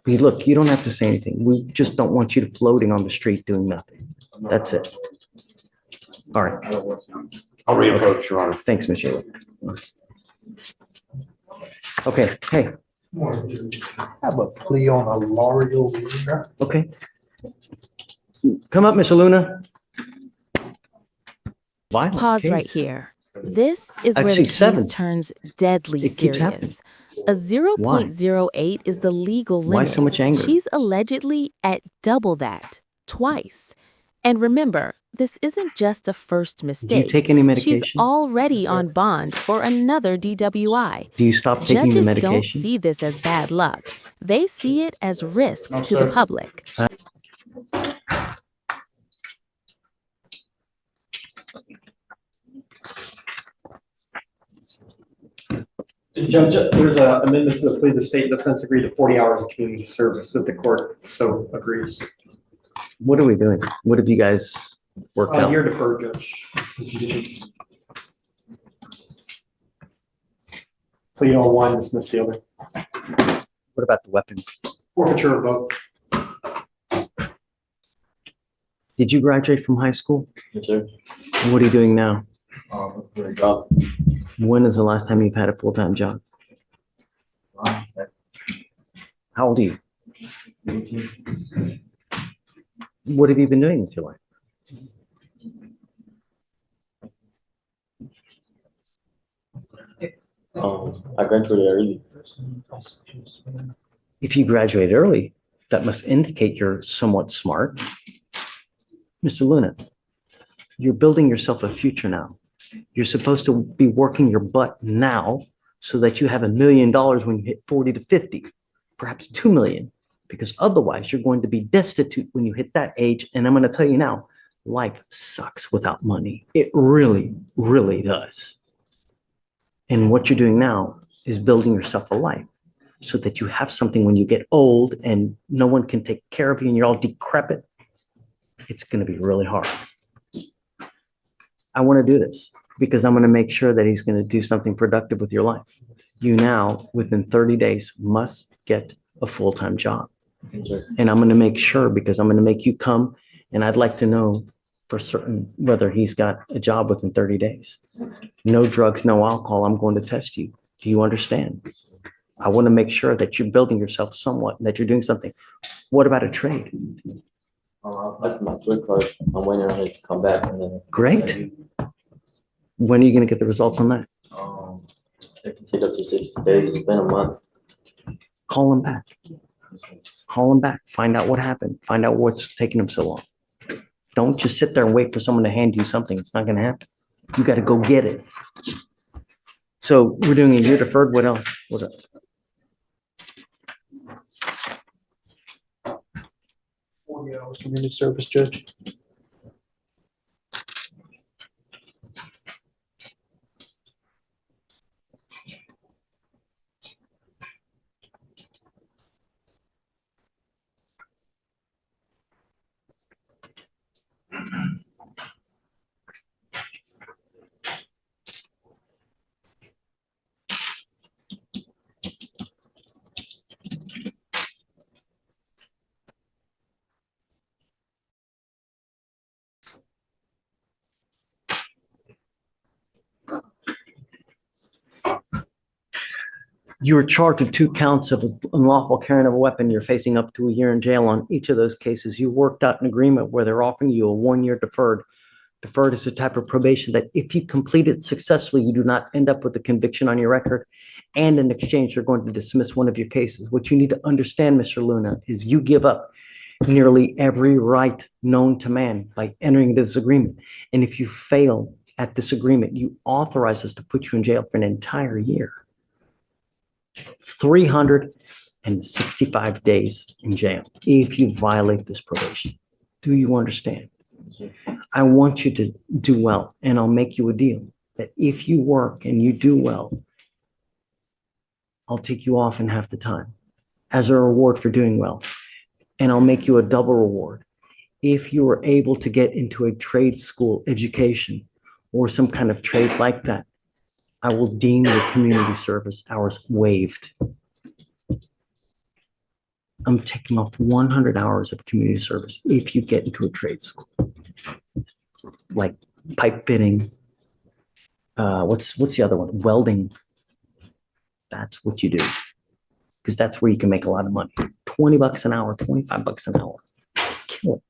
Look, you don't have to say anything. We just don't want you to floating on the street doing nothing. That's it. All right. I'll reapproach, Your Honor. Thanks, Michelle. Okay, hey, Have a plea on a Lario Luna. okay. Come up, Miss Luna. Violent Pause right case. here. This is where Actually, the case 7. turns deadly It keeps serious. A 0.08 is the legal limit. Why so much anger? She's allegedly at double that, twice. And remember, this isn't just a first mistake. take any medication? She's already on bond for another DWI. Do you stop taking the Judges medication? don't see this as bad luck. They see it as risk to the public. Judge, there's an amendment to the plea. The state defense agreed to 40 hours of community service if the court so agrees. What are we doing? What have you guys worked out? You're deferred, Judge. Plea on 1, dismiss the other. What about the weapons? Forfeiture of both. Did you graduate from high school? Yes, sir. What are you doing now? Very job. When is the last time you've had a full-time job? How old are you? 18. What have you been doing with your life? I graduated early. If you graduate early, that must indicate you're somewhat smart. Mr. Luna, you're building yourself a future now. You're supposed to be working your butt now so that you have $1 million when you hit 40 to 50, perhaps 2 million, because otherwise you're going to be destitute when you hit that age. And I'm going to tell you now, life sucks without money. It really, really does. And what you're doing now is building yourself a life so that you have something when you get old and no one can take care of you and you're all decrepit. It's going to be really hard. I want to do this because I'm going to make sure that he's going to do something productive with your life. You now, within 30 days, must get a full-time job. And I'm going to make sure, because I'm going to make you come, and I'd like to know for certain whether he's got a job within 30 days. No drugs, no alcohol. I'm going to test you. Do you understand? I want to make sure that you're building yourself somewhat, and that you're doing something. What about a trade? That's my food card. I'm waiting on it to come back and then. Great. When are you going to get the results on that? It can take up to 60 days. It's been a month. Call him back. Call him back. Find out what happened. Find out what's taking him so long. Don't just sit there and wait for someone to hand you something. It's not going to happen. You got to go get it. So we're doing a year deferred. What else? What else? 40 hours community service, Judge. You were charged with 2 counts of unlawful carrying of a weapon. You're facing up to a year in jail on each of those cases. You worked out an agreement where they're offering you a 1-year deferred. Deferred is a type of probation that if you complete it successfully, you do not end up with a conviction on your record. And in exchange, you're going to dismiss one of your cases. What you need to understand, Mr. Luna, is you give up nearly every right known to man by entering this agreement. And if you fail at this agreement, you authorize us to put you in jail for an entire year. 365 days in jail if you violate this probation. Do you understand? I want you to do well, and I'll make you a deal that if you work and you do well, I'll take you off in half the time as a reward for doing well. And I'll make you a double reward. If you are able to get into a trade school education or some kind of trade like that, I will deem your community service hours waived. I'm taking off 100 hours of community service if you get into a trade school, like pipe fitting. What's the other one? Welding. That's what you do, because that's where you can make a lot of money. $20 an hour, $25 an hour. Kill it.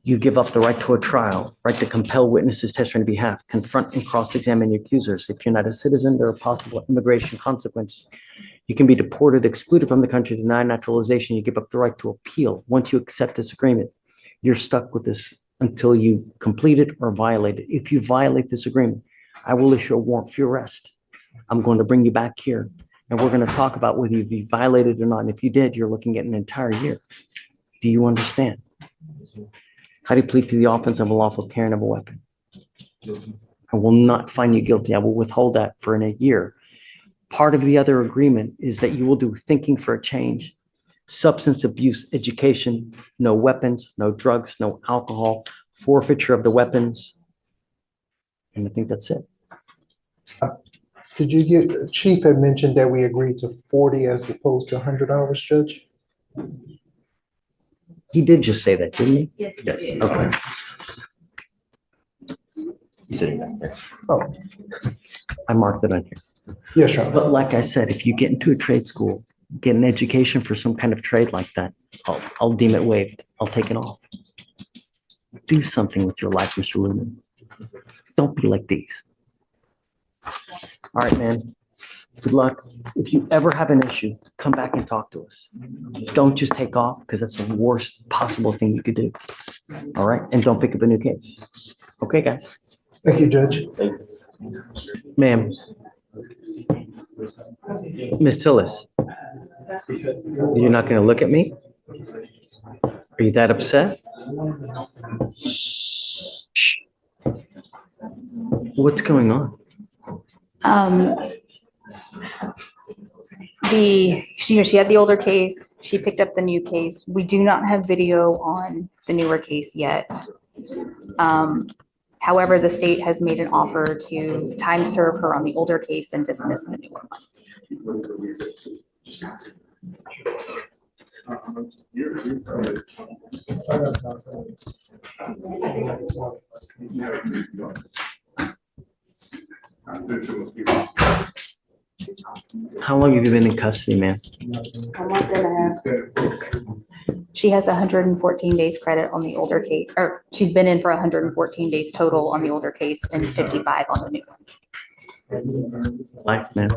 You give up the right to a trial, right to compel witnesses testify on your behalf, confront and cross-examine your accusers. If you're not a citizen, there are possible immigration consequences. You can be deported, excluded from the country, denied naturalization. You give up the right to appeal. Once you accept this agreement, you're stuck with this until you complete it or violate it. If you violate this agreement, I will issue a warrant for your arrest. I'm going to bring you back here, and we're going to talk about whether you violated it or not. And if you did, you're looking at an entire year. Do you understand? How do you plead to the offense of unlawful carrying of a weapon? I will not find you guilty. I will withhold that for a year. Part of the other agreement is that you will do thinking for a change, substance abuse education, no weapons, no drugs, no alcohol, forfeiture of the weapons. And I think that's it. Did you get, Chief had mentioned that we agreed to 40 as opposed to 100 hours, Judge? He did just say that, didn't he? Yes. Yes. Yes. Okay. He's sitting back there. Oh, I marked it on here. yes, Your Honor. But like I said, if you get into a trade school, get an education for some kind of trade like that, I'll deem it waived. I'll take it off. Do something with your life, Mr. Luna. Don't be like these. All right, man. Good luck. If you ever have an issue, come back and talk to us. Don't just take off, because that's the worst possible thing you could do. All right? And don't pick up a new case. Okay, guys? Thank you, Judge. Ma'am, Ms. Tillis, you're not going to look at me? Are you that upset? Shh. What's going on? She had the older case, she picked up the new case. We do not have video on the newer case yet. However, the state has made an offer to time serve her on the older case and dismiss the newer one. How long have you been in custody, ma'am? A month and a half. She has 114 days credit on the older case, or she's been in for 114 days total on the older case and 55 on the new one. Life, man.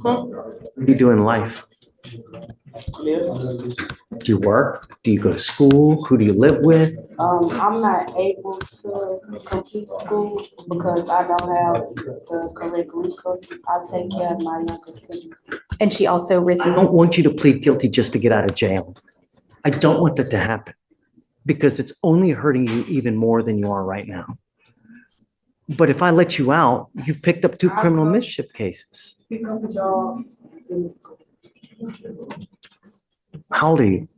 What do you do in life? Do you work? Do you go to school? Who do you live with? I'm not able to complete school because I don't have the correct resources. I take care of my younger sister. And she also I receives. don't want you to plead guilty just to get out of jail. I don't want that to happen because it's only hurting you even more than you are right now. But if I let you out, you've picked up 2 criminal mischief cases. Pick up a job. How old are you?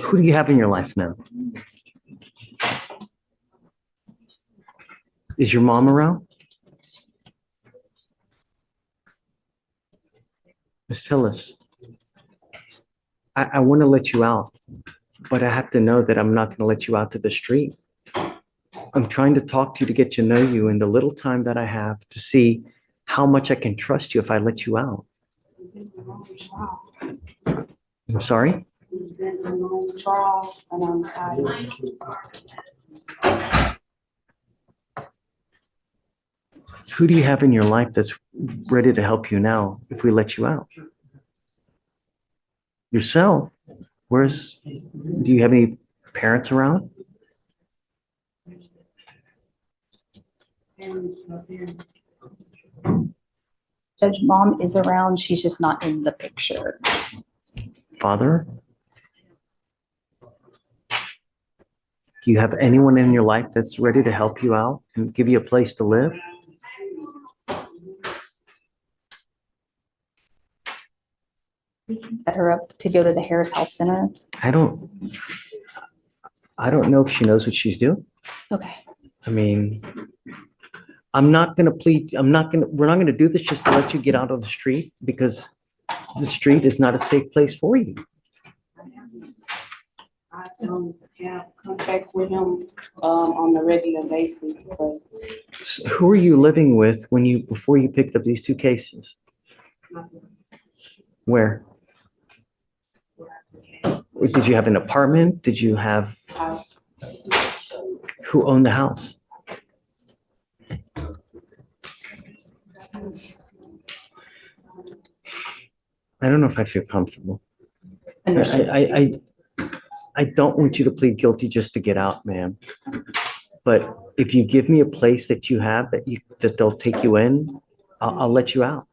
Who do you have in your life now? Is your mom around? Ms. Tillis, I want to let you out, but I have to know that I'm not going to let you out to the street. I'm trying to talk to you to get to know you in the little time that I have to see how much I can trust you if I let you out. I'm sorry? It's been a long trial and I'm tired. Who do you have in your life that's ready to help you now if we let you out? Yourself. Do you have any parents around? Judge, mom is around, she's just not in the picture. Father? Do you have anyone in your life that's ready to help you out and give you a place to live? Set her up to go to the Harris Health Center. I don't know if she knows what she's doing. Okay. I mean, we're not going to do this just to let you get out of the street because the street is not a safe place for you. I don't have contact with him on a regular basis, but So who are you living with before you picked up these 2 cases? Where? Or did you have an apartment? Did you have? house. Who owned the house? I don't know if I feel comfortable. I don't want you to plead guilty just to get out, ma'am. But if you give me a place that you have that they'll take you in, I'll let you out.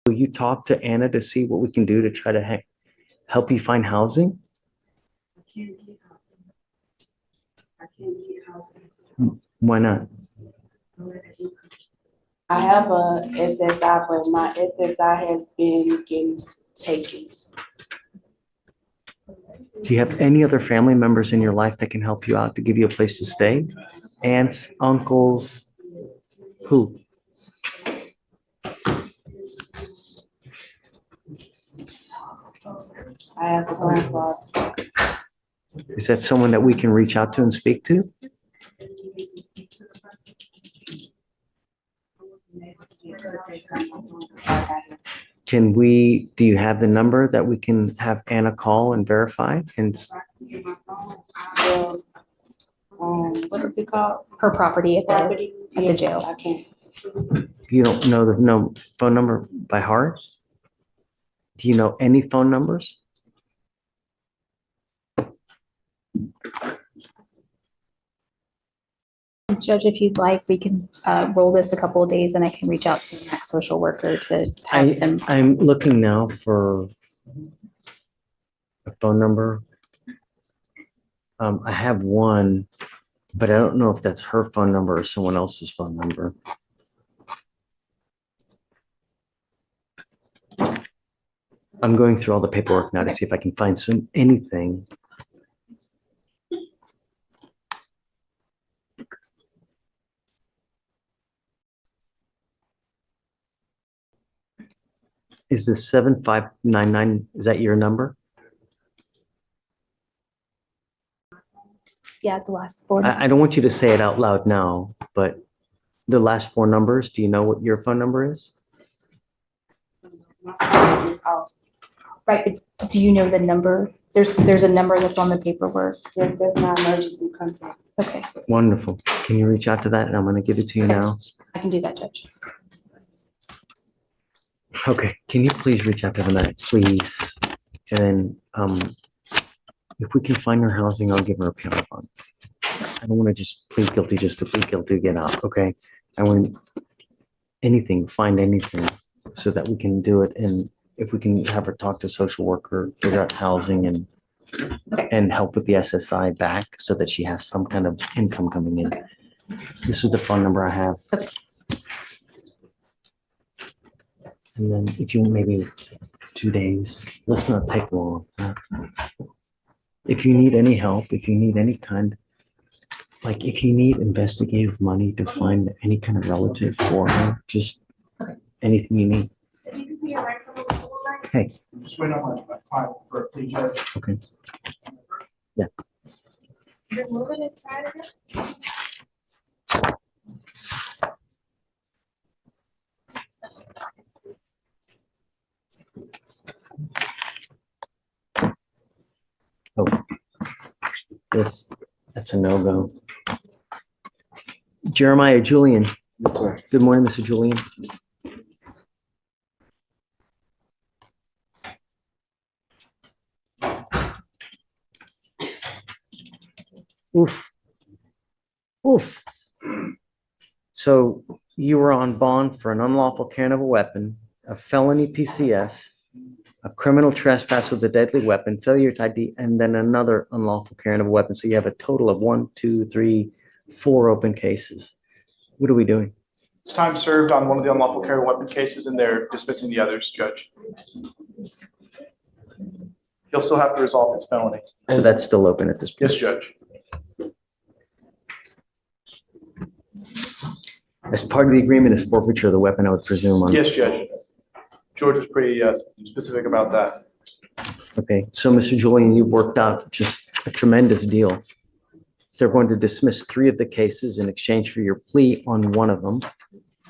Will you talk to Anna to see what we can do to try to help you find housing? I can't get housing. Why not? I have a SSI, but my SSI has been getting taken. Do you have any other family members in your life that can help you out to give you a place to stay? Aunts, uncles, who? I have a grandfather. Is that someone that we can reach out to and speak to? Do you have the number that we can have Anna call and verify? And What is it called? Her property at the Yes, jail. I can't. you don't know the phone number by heart? Do you know any phone numbers? Judge, if you'd like, we can roll this a couple of days and I can reach out to the next social worker to have them. I'm looking now for a phone number. I have one, but I don't know if that's her phone number or someone else's phone number. I'm going through all the paperwork now to see if I can find anything. Is this 7599? Is that your number? Yeah, the last four. I don't want you to say it out loud now, but the last four numbers, do you know what your phone number is? Right, but do you know the number? There's a number that's on the paperwork. Yes, that's my emergency contact. Okay, Wonderful. Can you reach out to that? And I'm going to give it to you now. I can do that, Judge. Okay, can you please reach out to them, please? And then, if we can find her housing, I'll give her a PR bond. I don't want to just plead guilty just to plead guilty, get out, okay? I want anything, find anything so that we can do it. And if we can have her talk to social worker, figure out housing and help with the SSI back so that she has some kind of income coming in. This is the phone number I have. Okay. And then if you maybe 2 days, let's not take long. If you need any help, if you need any kind, like if you need investigative money to find any kind of relative for her, just anything you need. Hey. Just wait on my file for a plea, Judge. Okay. Yeah. You're moving inside of it? Oh, that's a no-go. Jeremiah Julian. Good morning, Mr. Julian. Oof. Oof. So you were on bond for an unlawful carrying of a weapon, a felony PCS, a criminal trespass with a deadly weapon, failure to ID, and then another unlawful carrying of a weapon. So you have a total of 1, 2, 3, 4 open cases. What are we doing? It's time served on one of the unlawful carry weapon cases and they're dismissing the others, Judge. He'll still have to resolve his felony. So that's still open at this point? Yes, Judge. As part of the agreement is forfeiture of the weapon, I would presume. On Yes, Judge. George was pretty specific about that. Okay, so Mr. Julian, you've worked out just a tremendous deal. They're going to dismiss 3 of the cases in exchange for your plea on one of them.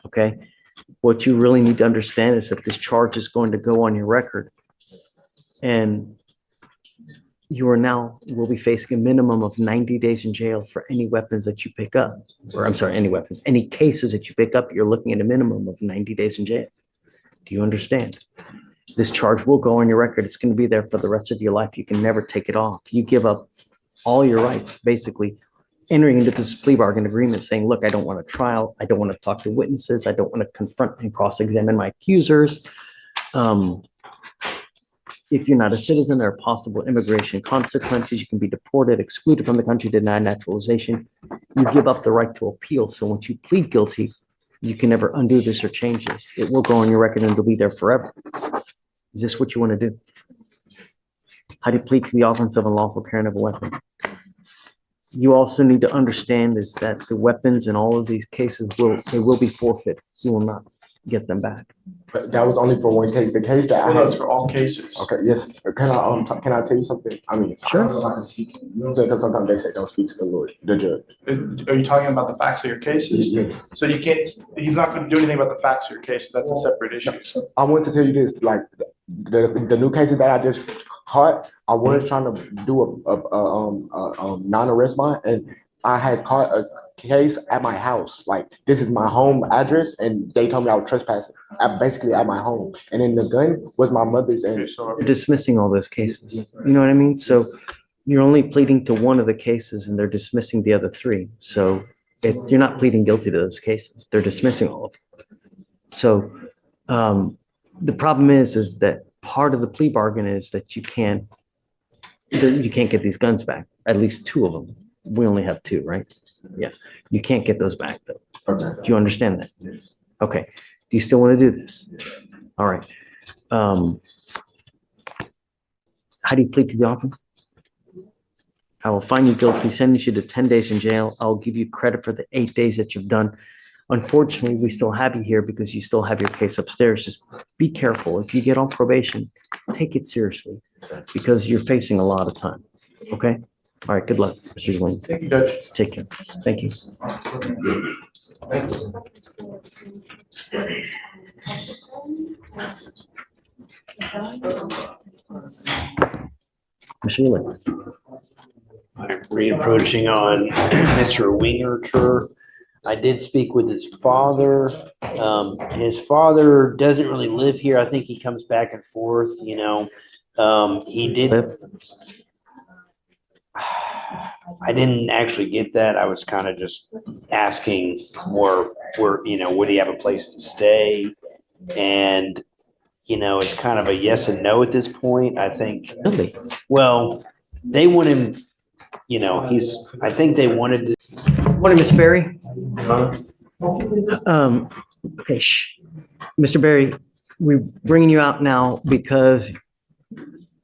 Okay, what you really need to understand is that this charge is going to go on your record, and you are now will be facing a minimum of 90 days in jail for any weapons that you pick up, or I'm sorry, any cases that you pick up. You're looking at a minimum of 90 days in jail. Do you understand? This charge will go on your record. It's going to be there for the rest of your life. You can never take it off. You give up all your rights, basically entering into this plea bargain agreement saying, look, I don't want a trial. I don't want to talk to witnesses. I don't want to confront and cross-examine my accusers. If you're not a citizen, there are possible immigration consequences. You can be deported, excluded from the country, denied naturalization. You give up the right to appeal. So once you plead guilty, you can never undo this or change this. It will go on your record and it'll be there forever. Is this what you want to do? How do you plead to the offense of unlawful carrying of a weapon? You also need to understand is that the weapons in all of these cases will be forfeit. You will not get them back. But that was only for one case. The case that I No, had. it's for all cases. Okay, yes. Can I tell you something? I mean, sure. I don't know if I can speak. Because sometimes they say don't speak to the lawyer, the judge. Are you talking about the facts of your cases? Yes. So you can't, he's not going to do anything about the facts of your cases. That's a separate issue. I want to tell you this, like the new cases that I just caught, I was trying to do a non-arrest bond, and I had caught a case at my house. Like, this is my home address, and they told me I was trespassing basically at my home. And then the gun was my mother's. And you're dismissing all those cases. You know what I mean? So you're only pleading to one of the cases, and they're dismissing the other 3. So You're not pleading guilty to those cases. They're dismissing all of them. So the problem is that part of the plea bargain is that you can't get these guns back, at least two of them. We only have two, right? Yeah, you can't get those back though. Okay. Do you understand that? Okay. Do you still want to do this? All right. How do you plead to the offense? I will find you guilty, sentence you to 10 days in jail. I'll give you credit for the 8 days that you've done. Unfortunately, we still have you here because you still have your case upstairs. Just be careful. If you get on probation, take it seriously because you're facing a lot of time. Okay? All right. Good luck, Mr. Delaney. Thank you, Judge. Take care. Thank you. Mr. Delaney. I'm reapproaching on Mr. Wingerter. I did speak with his father. His father doesn't really live here. I think he comes back and forth, you know. He did. I didn't actually get that. I was kind of just asking where, you know, would he have a place to stay? And, you know, it's kind of a yes and no at this point. I think, well, they want him, you know, I think they wanted to. Morning, Ms. Berry. Okay, shh. Mr. Berry, we're bringing you out now because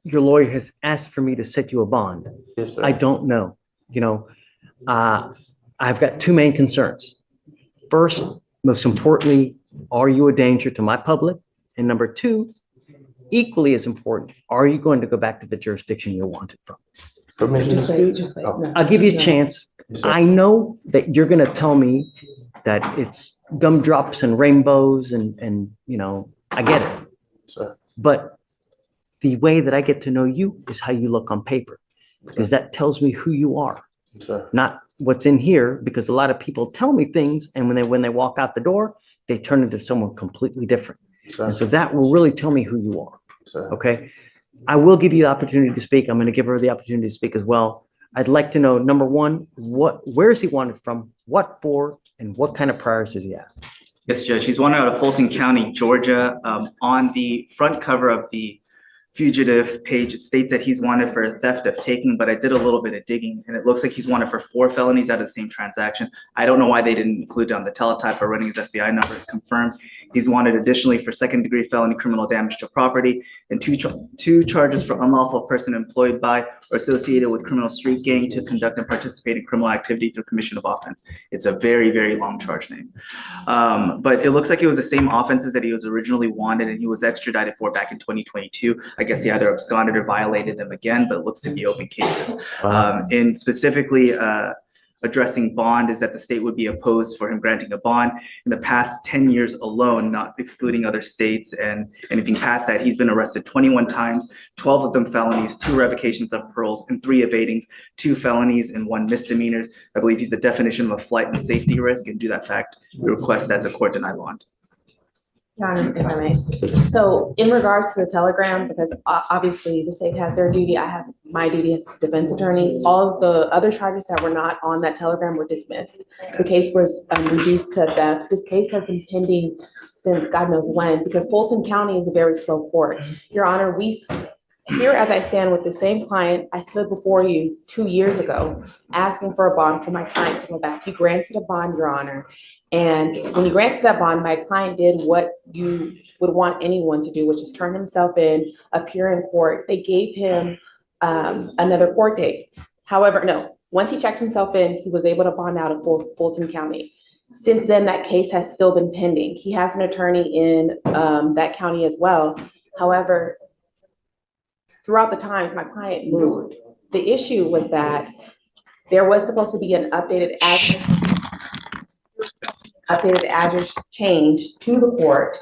your lawyer has asked for me to set you a bond. Yes, sir. I don't know, you know, I've got two main concerns. First, most importantly, are you a danger to my public? And number two, equally as important, are you going to go back to the jurisdiction you're wanted from? Just wait. No. I'll give you a chance. I know that you're going to tell me that it's gumdrops and rainbows and you know, I get it. Sir. But the way that I get to know you is how you look on paper, because that tells me who you are, Sir. not what's in here, because a lot of people tell me things and when they walk out the door, they turn into someone completely different. Sir. And so that will really tell me who you are. Sir. Okay. I will give you the opportunity to speak. I'm going to give her the opportunity to speak as well. I'd like to know, number one, where is he wanted from, what for, and what kind of priors does he have? Yes, Judge. He's wanted out of Fulton County, Georgia. On the front cover of the fugitive page, it states that he's wanted for theft of taking, but I did a little bit of digging and it looks like he's wanted for 4 felonies out of the same transaction. I don't know why they didn't include it on the teletype or running his FBI number to confirm. He's wanted additionally for second-degree felony criminal damage to property and two charges for unlawful person employed by or associated with criminal street gang to conduct and participate in criminal activity through commission of offense. It's a very, very long charge name. But it looks like it was the same offenses that he was originally wanted and he was extradited for back in 2022. I guess he either absconded or violated them again, but it looks to be open cases. And specifically addressing bond is that the state would be opposed for him granting a bond. In the past 10 years alone, not excluding other states and anything past that, he's been arrested 21 times, 12 of them felonies, 2 revocations of paroles, and 3 evadings, 2 felonies and 1 misdemeanor. I believe he's the definition of a flight and safety risk, and due to that fact, we request that the court deny bond. Your Honor, if I may. So in regards to the telegram, because obviously the state has their duty, I have my duty as defense attorney. All of the other charges that were not on that telegram were dismissed. The case was reduced to theft. This case has been pending since God knows when, because Fulton County is a very slow court. Your Honor, here as I stand with the same client, I stood before you 2 years ago asking for a bond for my client to go back. He granted a bond, Your Honor. And when he granted that bond, my client did what you would want anyone to do, which is turn himself in, appear in court. They gave him another court date. However, no, once he checked himself in, he was able to bond out of Fulton County. Since then, that case has still been pending. He has an attorney in that county as well. However, throughout the times, my client moved. The issue was that there was supposed to be an updated address change to the court.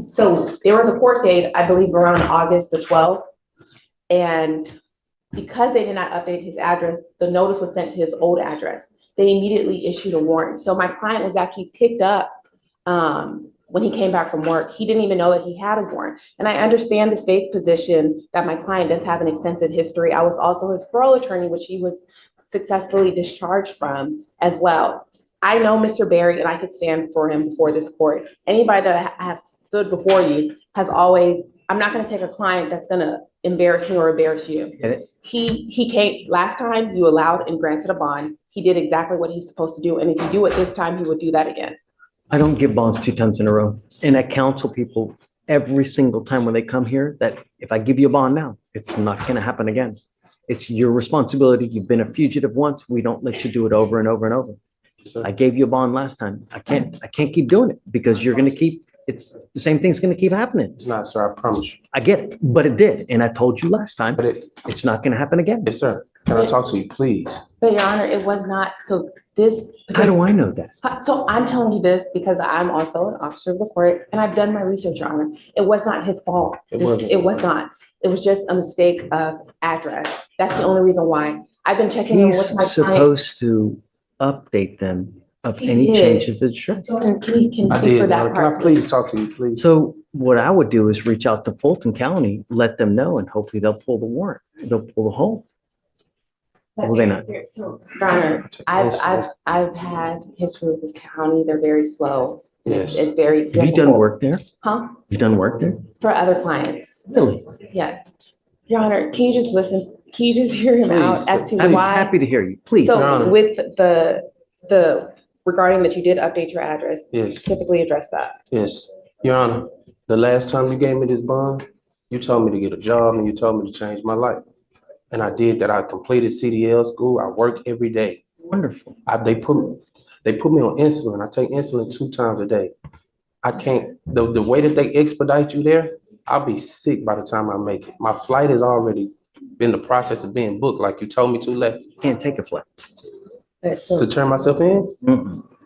So there was a court date, I believe around August the 12th. And because they did not update his address, the notice was sent to his old address. They immediately issued a warrant. So my client was actually picked up when he came back from work. He didn't even know that he had a warrant. And I understand the state's position that my client does have an extensive history. I was also his parole attorney, which he was successfully discharged from as well. I know Mr. Barry and I could stand for him before this court. Anybody that I have stood before you has always, I'm not gonna take a client that's gonna embarrass me or embarrass you. Get it? He came, last time you allowed and granted a bond. He did exactly what he's supposed to do. And if you do it this time, he would do that again. I don't give bonds 2 times in a row. And I counsel people every single time when they come here that if I give you a bond now, it's not going to happen again. It's your responsibility. You've been a fugitive once. We don't let you do it over and over and over. I gave you a bond last time. I can't keep doing it because you're going to keep, it's the same thing's going to keep happening. It's not, sir, I promise you. I get it, but it did. And I told you last time, but it's not going to happen again. Yes, sir. Can I talk to you, please? But Your Honor, it was not, so this. How do I know that? So I'm telling you this because I'm also an officer of the court and I've done my research, Your Honor. It was not his fault. It wasn't. It was not. It was just a mistake of address. That's the only reason why. I've been checking in with He's my client. supposed to update them of He any did. change of address. Can you I speak did. for Can that I part? please talk to you, please? So what I would do is reach out to Fulton County, let them know, and hopefully they'll pull the warrant. They'll pull the whole. Will they not? So, Your Honor, I've had history with this county. They're very slow. Yes. It's very Have you done difficult. work there? Huh? You've done work there? For other clients. Really? Yes. Your Honor, can you just listen? Can you just hear him out as to I'd be why? happy to hear you. Please. Your So Honor. with the regarding that you did update your address, Yes. typically address that. Yes, Your Honor, the last time you gave me this bond, you told me to get a job and you told me to change my life. And I did that. I completed CDL school. I work every day. Wonderful. They put me on insulin. I take insulin 2 times a day. I can't, the way that they expedite you there, I'll be sick by the time I make it. My flight has already been in the process of being booked, like you told me to left. Can't take a flight. To turn myself in?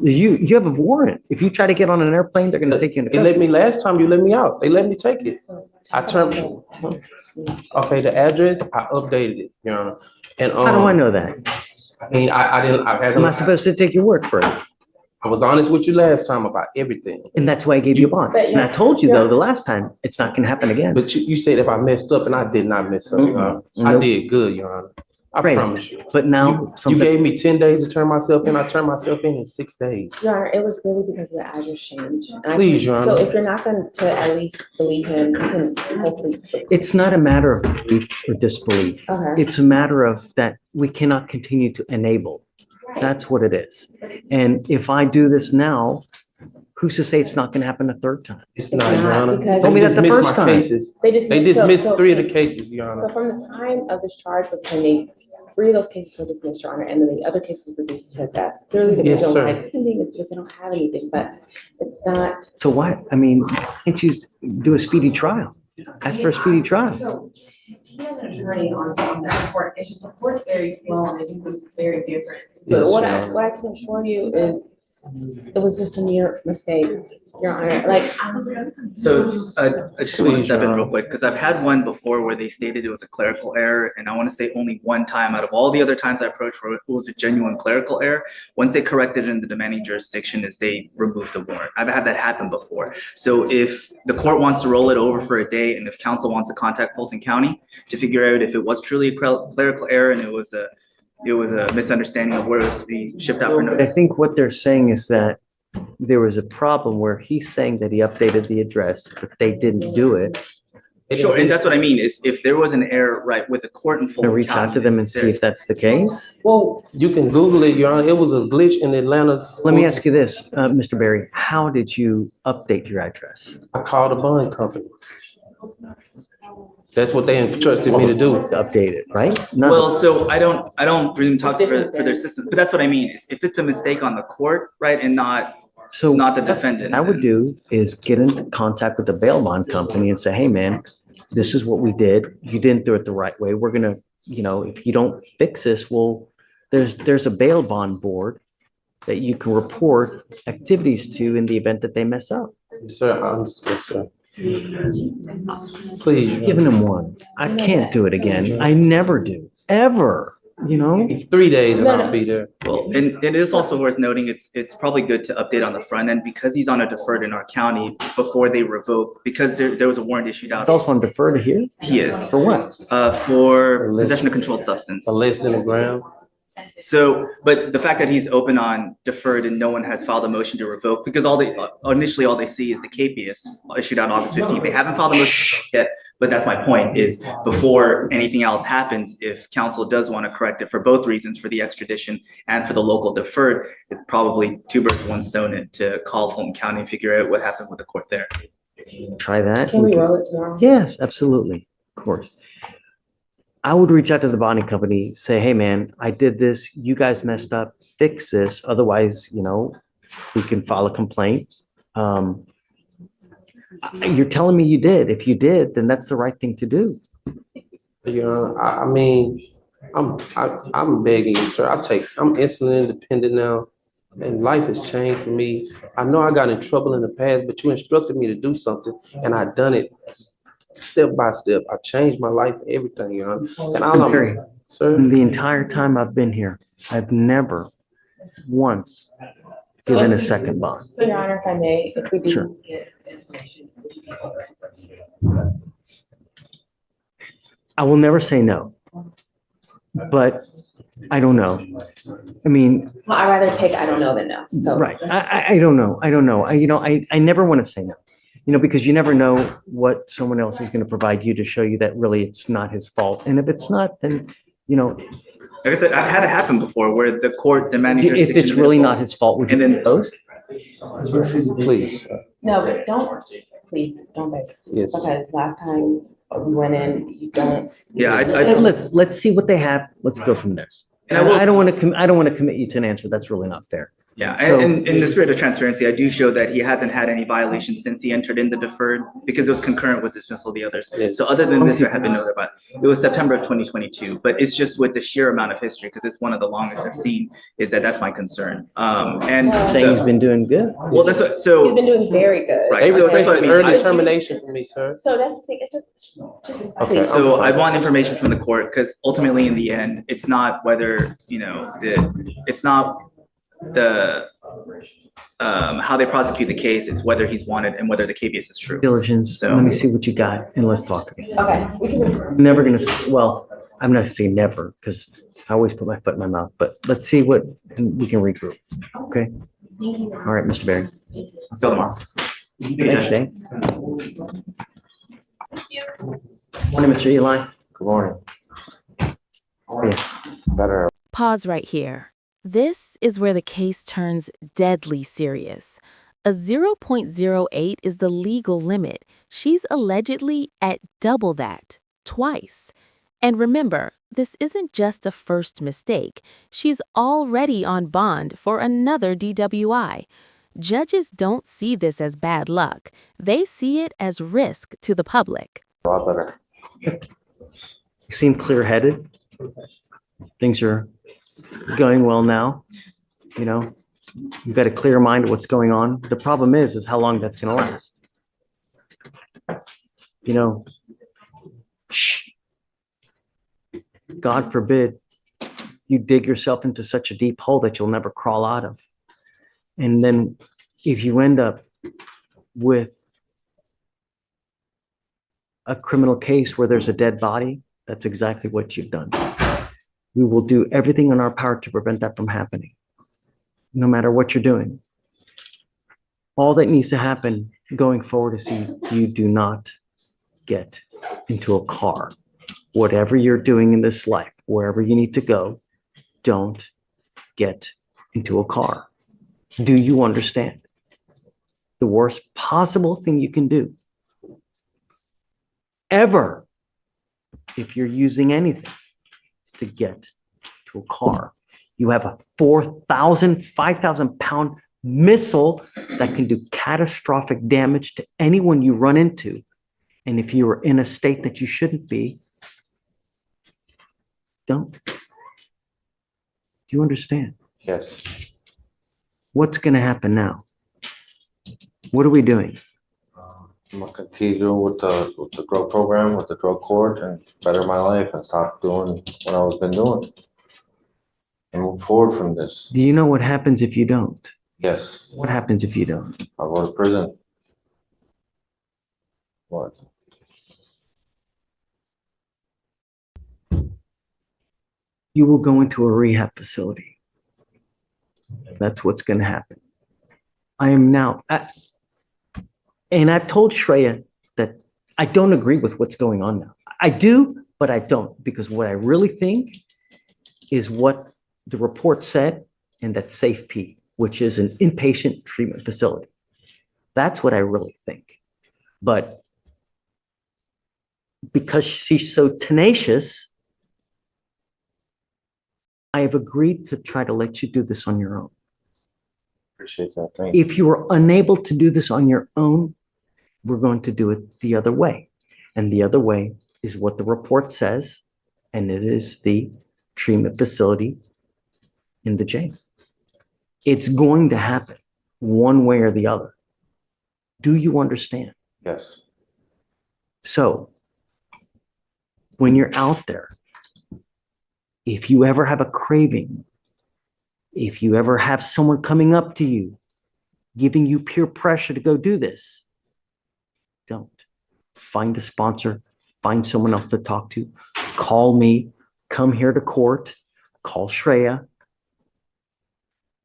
You have a warrant. If you try to get on an airplane, they're going to take you into They let custody. me last time, you let me out. They let me take it. I turned, okay, the address, I updated it, Your Honor. And, How do I know that? I mean, I didn't, I had. Am I supposed to take your word for it? I was honest with you last time about everything. And that's why I gave you a bond. But And I told you though, the last time, it's not going to happen again. But you said if I messed up, and I did not mess up, Your Honor. I Nope. did good, Your Honor. I Great. promise you. But now You something. gave me 10 days to turn myself in. I turned myself in 6 days. Your Honor, it was really because of the address change. And I Please, think- Your So Honor. if you're not going to at least believe him, you can hopefully. It's not a matter of belief or disbelief. Okay. It's a matter of that we cannot continue to enable. That's what it is. And if I do this now, who's to say it's not going to happen a third time? It's not, Your Honor. because- Told me They that the dismissed first my time. cases. They They dismissed- dismissed so- 3 of the cases, Your So Honor. from the time of this charge was pending, 3 of those cases were dismissed, Your Honor, and then the other cases were dismissed. That clearly the Yes, reason sir. why it's pending is because they don't have anything, but it's not. So what? I mean, can't you do a speedy trial? Ask for a speedy trial. So he has an attorney on that court. It's just the court's very slow and it becomes very different. But Yes, what Your I, Honor. what I can assure you is, it was just a mere mistake, Your Honor, like. So I just want to Please, step Your in Honor. real quick because I've had one before where they stated it was a clerical error, and I want to say only one time out of all the other times I approached where it was a genuine clerical error. Once they corrected it in the demanding jurisdiction, is they removed the warrant. I've had that happen before. So if the court wants to roll it over for a day, and if counsel wants to contact Fulton County to figure out if it was truly a clerical error and it was a misunderstanding of where it was to be shipped out for But I notice. think what they're saying is that there was a problem where he's saying that he updated the address, but they didn't do it. Sure, and that's what I mean, is if there was an error, right, with the court in Gonna Fulton reach out County. to them and see if that's the case. Well, You can Google it, Your Honor. It was a glitch in Atlanta's. Let me ask you this, Mr. Barry, how did you update your address? I called a bond company. That's what they entrusted me to do. Update it, right? No. Well, so I don't really talk for their system, but that's what I mean, is if it's a mistake on the court, right, and not the defendant. What I would do is get into contact with the bail bond company and say, hey, man, this is what we did. You didn't do it the right way. We're gonna, if you don't fix this, there's a bail bond board that you can report activities to in the event that they mess up. Sir, I understand, sir. Please. You've given them one. I can't do it again. I never do, ever, 3 days and I'll be there. Well, and it is also worth noting, it's probably good to update on the front end because he's on a deferred in our county before they revoke, because there was a warrant issued out. It's also on deferred here? He is. For what? For possession of controlled substance. For less than a gram? So, but the fact that he's open on deferred and no one has filed a motion to revoke, because initially all they see is the capias issued on August 15th. They haven't filed a motion yet, but that's my point is before anything else happens, if council does want to correct it for both reasons, for the extradition and for the local deferred, it probably two birds, one stone it to call Fulton County and figure out what happened with the court there. Try that. Can we roll it tomorrow? Yes, absolutely. Of course. I would reach out to the bonding company, say, hey, man, I did this. You guys messed up. Fix this. Otherwise, we can file a complaint. You're telling me you did. If you did, then that's the right thing to do. I mean, I'm begging you, sir. I'm insulin independent now, and life has changed for me. I know I got in trouble in the past, but you instructed me to do something, and I done it step by step. I changed my life, everything, And Barry, sir, the entire time I've been here, I've never once given a second bond. So, Your Honor, if I may, if we do. Sure. I will never say no, but I don't know. I mean, Well, I'd rather take I don't know than no. So. right. I don't know. I don't know. I never want to say no, because you never know what someone else is going to provide you to show you that really it's not his fault. And if it's not, then, Like I said, I've had it happen before where the court demanding if jurisdiction. it's really not his fault, would you then post? please. No, but please don't beg. Yes. Because last time we went in, you don't. Yeah, Let's see what they have. Let's go from there. And I don't want to commit you to an answer. That's really not fair. Yeah, So- and in the spirit of transparency, I do show that he hasn't had any violations since he entered in the deferred because it was concurrent with dismissal of the others. So other than this, there have been no other, but it was September of 2022. But it's just with the sheer amount of history, because it's one of the longest I've seen, that's my concern. And Saying he's been doing good. well, that's what, so. He's been doing very good. Right, They so that's what I requested mean. early termination for me, sir. So that's the thing, it's just Okay. please. So I want information from the court, because ultimately in the end, it's not whether, it's not the, how they prosecute the case, it's whether he's wanted and whether the KBS is true. Diligence. So- Let me see what you got and let's talk. Okay, we can. Never gonna, well, I'm not saying never because I always put my foot in my mouth, but let's see what, and we can regroup. Okay? All right, Mr. Barry. See you tomorrow. Thanks, Dave. Morning, Mr. Eli. Good morning. How are you? Better. Pause right here. This is where the case turns deadly serious. A 0.08 is the legal limit. She's allegedly at double that, twice. And remember, this isn't just a first mistake. She's already on bond for another DWI. Judges don't see this as bad luck. They see it as risk to the public. A lot better. You seem clear-headed. Things are going well now. You've got a clear mind of what's going on. The problem is how long that's going to last. Shh. God forbid you dig yourself into such a deep hole that you'll never crawl out of. And then if you end up with a criminal case where there's a dead body, that's exactly what you've done. We will do everything in our power to prevent that from happening, no matter what you're doing. All that needs to happen going forward is you do not get into a car. Whatever you're doing in this life, wherever you need to go, don't get into a car. Do you understand? The worst possible thing you can do ever, if you're using anything, is to get to a car. You have a 4,000, 5,000 pound missile that can do catastrophic damage to anyone you run into. And if you are in a state that you shouldn't be, don't. Do you understand? Yes. What's going to happen now? What are we doing? I'm gonna continue with the drug program, with the drug court, and better my life and stop doing what I was been doing. And move forward from this. Do you know what happens if you don't? Yes. What happens if you don't? I'll go to prison. What? Do you will go into a rehab facility. That's what's going to happen. I am now, and I've told Shreya that I don't agree with what's going on now. I do, but I don't, because what I really think is what the report said in that Safe P, which is an inpatient treatment facility. That's what I really think. But because she's so tenacious, I have agreed to try to let you do this on your own. Appreciate that. Thank you. If you are unable to do this on your own, we're going to do it the other way. And the other way is what the report says, and it is the treatment facility in the jail. It's going to happen one way or the other. Do you understand? Yes. So when you're out there, if you ever have a craving, if you ever have someone coming up to you, giving you peer pressure to go do this, don't. Find a sponsor, find someone else to talk to, call me, come here to court, call Shreya,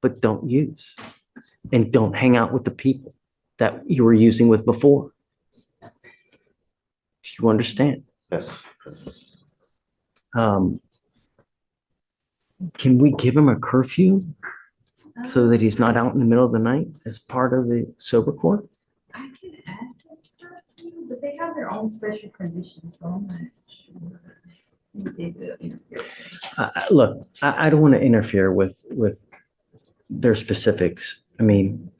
but don't use. And don't hang out with the people that you were using with before. Do you understand? Yes. Can we give him a curfew so that he's not out in the middle of the night as part of the sober court? I can add that, but they have their own special conditions, so I'm not sure. Let me see if they'll interfere. Look, I don't want to interfere with their specifics. I mean,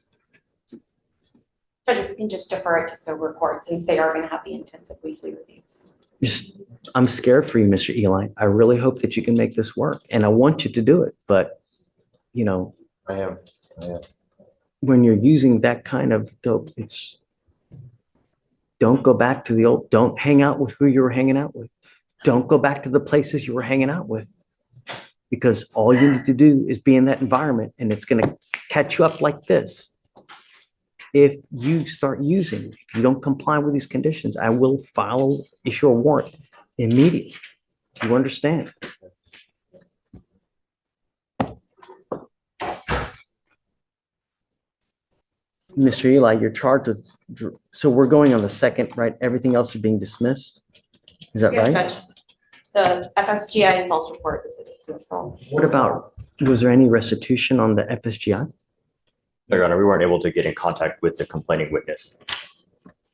Judge, we can just defer it to sober court since they are going to have the intensive weekly reviews. I'm scared for you, Mr. Eli. I really hope that you can make this work, and I want you to do it. But, you know, I am. when you're using that kind of dope, don't go back to the old, don't hang out with who you were hanging out with. Don't go back to the places you were hanging out with, because all you need to do is be in that environment, and it's going to catch you up like this. If you start using, if you don't comply with these conditions, I will issue a warrant immediately. You understand? Mr. Eli, you're charged with, so we're going on the second, right? Everything else is being dismissed? Is that right? Yes, Judge. The FSGI and false report is a dismissal. What about, was there any restitution on the FSGI? No, Your Honor, we weren't able to get in contact with the complaining witness.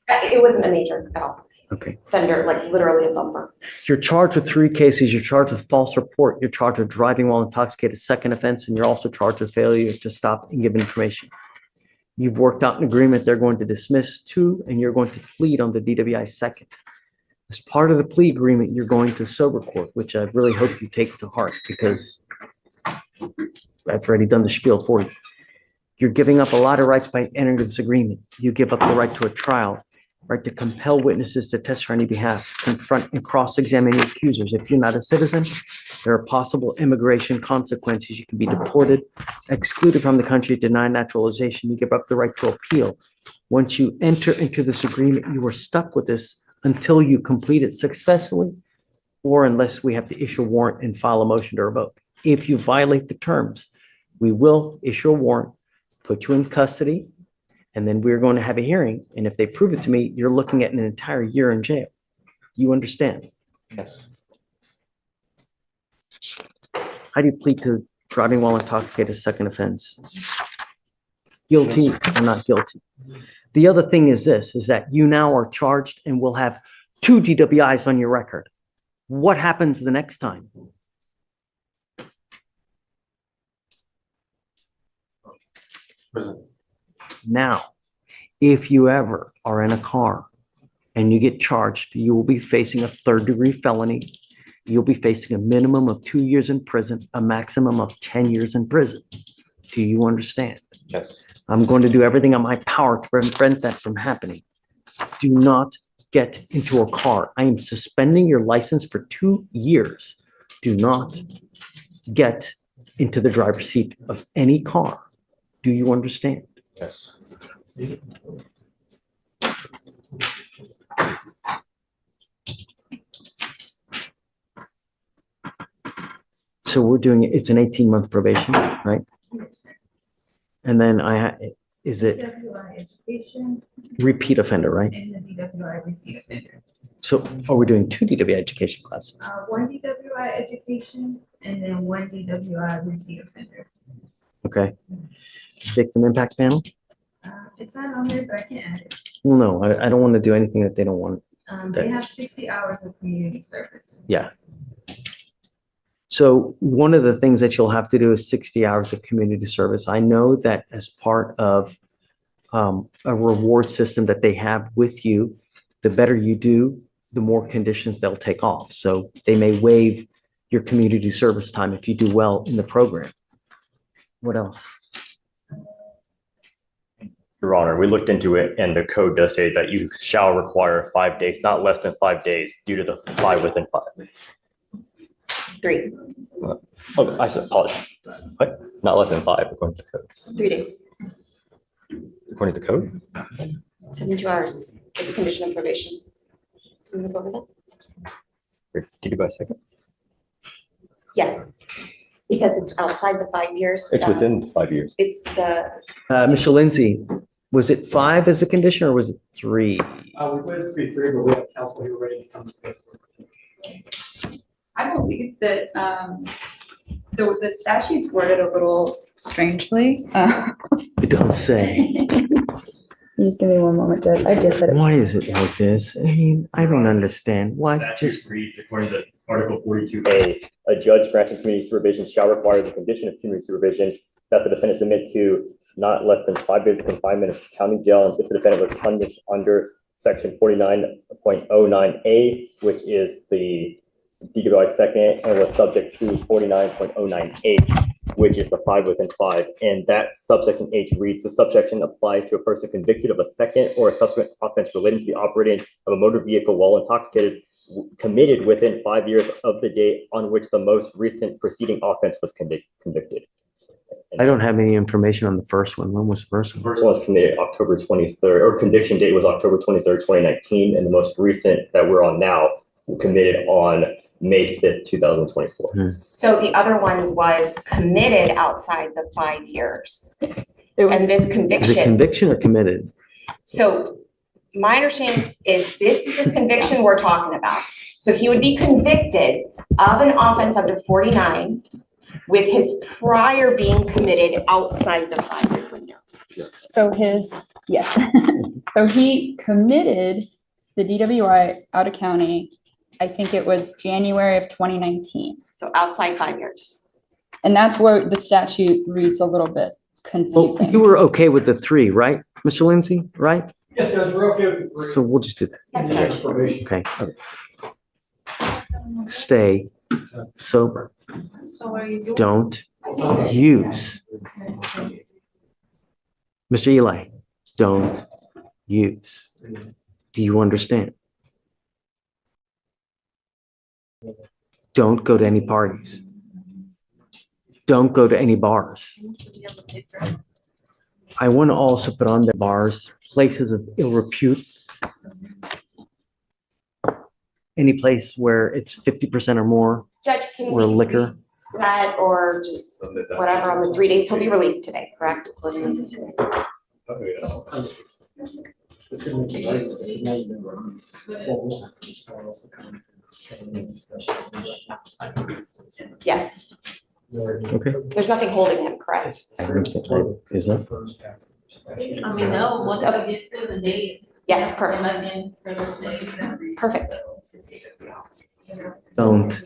It wasn't a major at all. Okay. Fender, like literally a bumper. You're charged with 3 cases. You're charged with false report. You're charged with driving while intoxicated, second offense, and you're also charged with failure to stop and give information. You've worked out an agreement. They're going to dismiss 2, and you're going to plead on the DWI second. As part of the plea agreement, you're going to sober court, which I really hope you take to heart, because I've already done the spiel for you. You're giving up a lot of rights by entering this agreement. You give up the right to a trial, right to compel witnesses to testify on your behalf, confront and cross-examine your accusers. If you're not a citizen, there are possible immigration consequences. You can be deported, excluded from the country, denied naturalization. You give up the right to appeal. Once you enter into this agreement, you are stuck with this until you complete it successfully, or unless we have to issue a warrant and file a motion to revoke. If you violate the terms, we will issue a warrant, put you in custody, and then we're going to have a hearing. And if they prove it to me, you're looking at an entire year in jail. Do you understand? Yes. How do you plead to driving while intoxicated, second offense? Guilty or not guilty? The other thing is this, is that you now are charged and will have 2 DWIs on your record. What happens the next time? Prison. Now, if you ever are in a car and you get charged, you will be facing a 3rd-degree felony. You'll be facing a minimum of 2 years in prison, a maximum of 10 years in prison. Do you understand? Yes. I'm going to do everything in my power to prevent that from happening. Do not get into a car. I am suspending your license for 2 years. Do not get into the driver's seat of any car. Do you understand? Yes. So we're doing, it's an 18-month probation, right? And then is it DWI education repeat offender, right? and the DWI repeat offender. So are we doing 2 DWI education classes? One DWI education and then one DWI repeat offender. Okay. Victim impact panel? It's not on there, but I can add it. Well, no, I don't want to do anything that they don't want. They have 60 hours of community service. Yeah. So one of the things that you'll have to do is 60 hours of community service. I know that as part of a reward system that they have with you, the better you do, the more conditions they'll take off. So they may waive your community service time if you do well in the program. What else? Your Honor, we looked into it and the code does say that you shall require 5 days, not less than 5 days due to the 5 within 5. 3, Oh, I said apologies. What? Not less than 5 according to the code. 3 days, According to the code? 72 hours is a condition of probation. Can we go over that? Wait, Can you go a second? Yes, because it's outside the 5 years. It's within 5 years. It's the, Mr. Lindsay, was it 5 as a condition or was it 3? We went 3, but we have counsel who are ready to come discuss. I believe that, the statute's worded a little strangely. It don't say. Just give me one moment, Judge. I just said it. Why is it like this? I mean, I don't understand. Why just, reads according to Article 42A, a judge granting community supervision shall require the condition of community supervision that the defendant submit to not less than 5 days of confinement of county jail, and if the defendant was punished under section 49.09A, which is the DWI second, and was subject to 49.09H, which is the 5 within 5. And that subsection H reads, the subsection applies to a person convicted of a second or a subsequent offense relating to the operating of a motor vehicle while intoxicated, committed within 5 years of the date on which the most recent preceding offense was convicted. I don't have any information on the first one. When was the first one? The first one was committed October 23rd, or conviction date was October 23rd, 2019, and the most recent that we're on now committed on May 5th, 2024. so the other one was committed outside the 5 years. Yes. And this Is it conviction, conviction or committed? so my understanding is this is the conviction we're talking about. So he would be convicted of an offense under 49 with his prior being committed outside the 5-year window. So so he committed the DWI out of county, I think it was January of 2019. So outside 5 years. And that's where the statute reads a little bit Well, confusing. you were okay with the 3, right, Mr. Lindsay, right? Yes, Judge, we're okay with the 3. So we'll just do that. Yes, Judge. Okay. Stay sober. So what are you doing? Don't use. Mr. Eli, don't use. Do you understand? Don't go to any parties. Don't go to any bars. I want to also put on the bars, places of ill repute. Any place where it's 50% or more, Judge, can or we liquor. release that or just whatever on the 3 days? He'll be released today, correct? Yes, Okay. there's nothing holding him, correct? I don't think that is that. I mean, no, once I get to the date. Yes, perfect. I'm in for those days. Perfect. Don't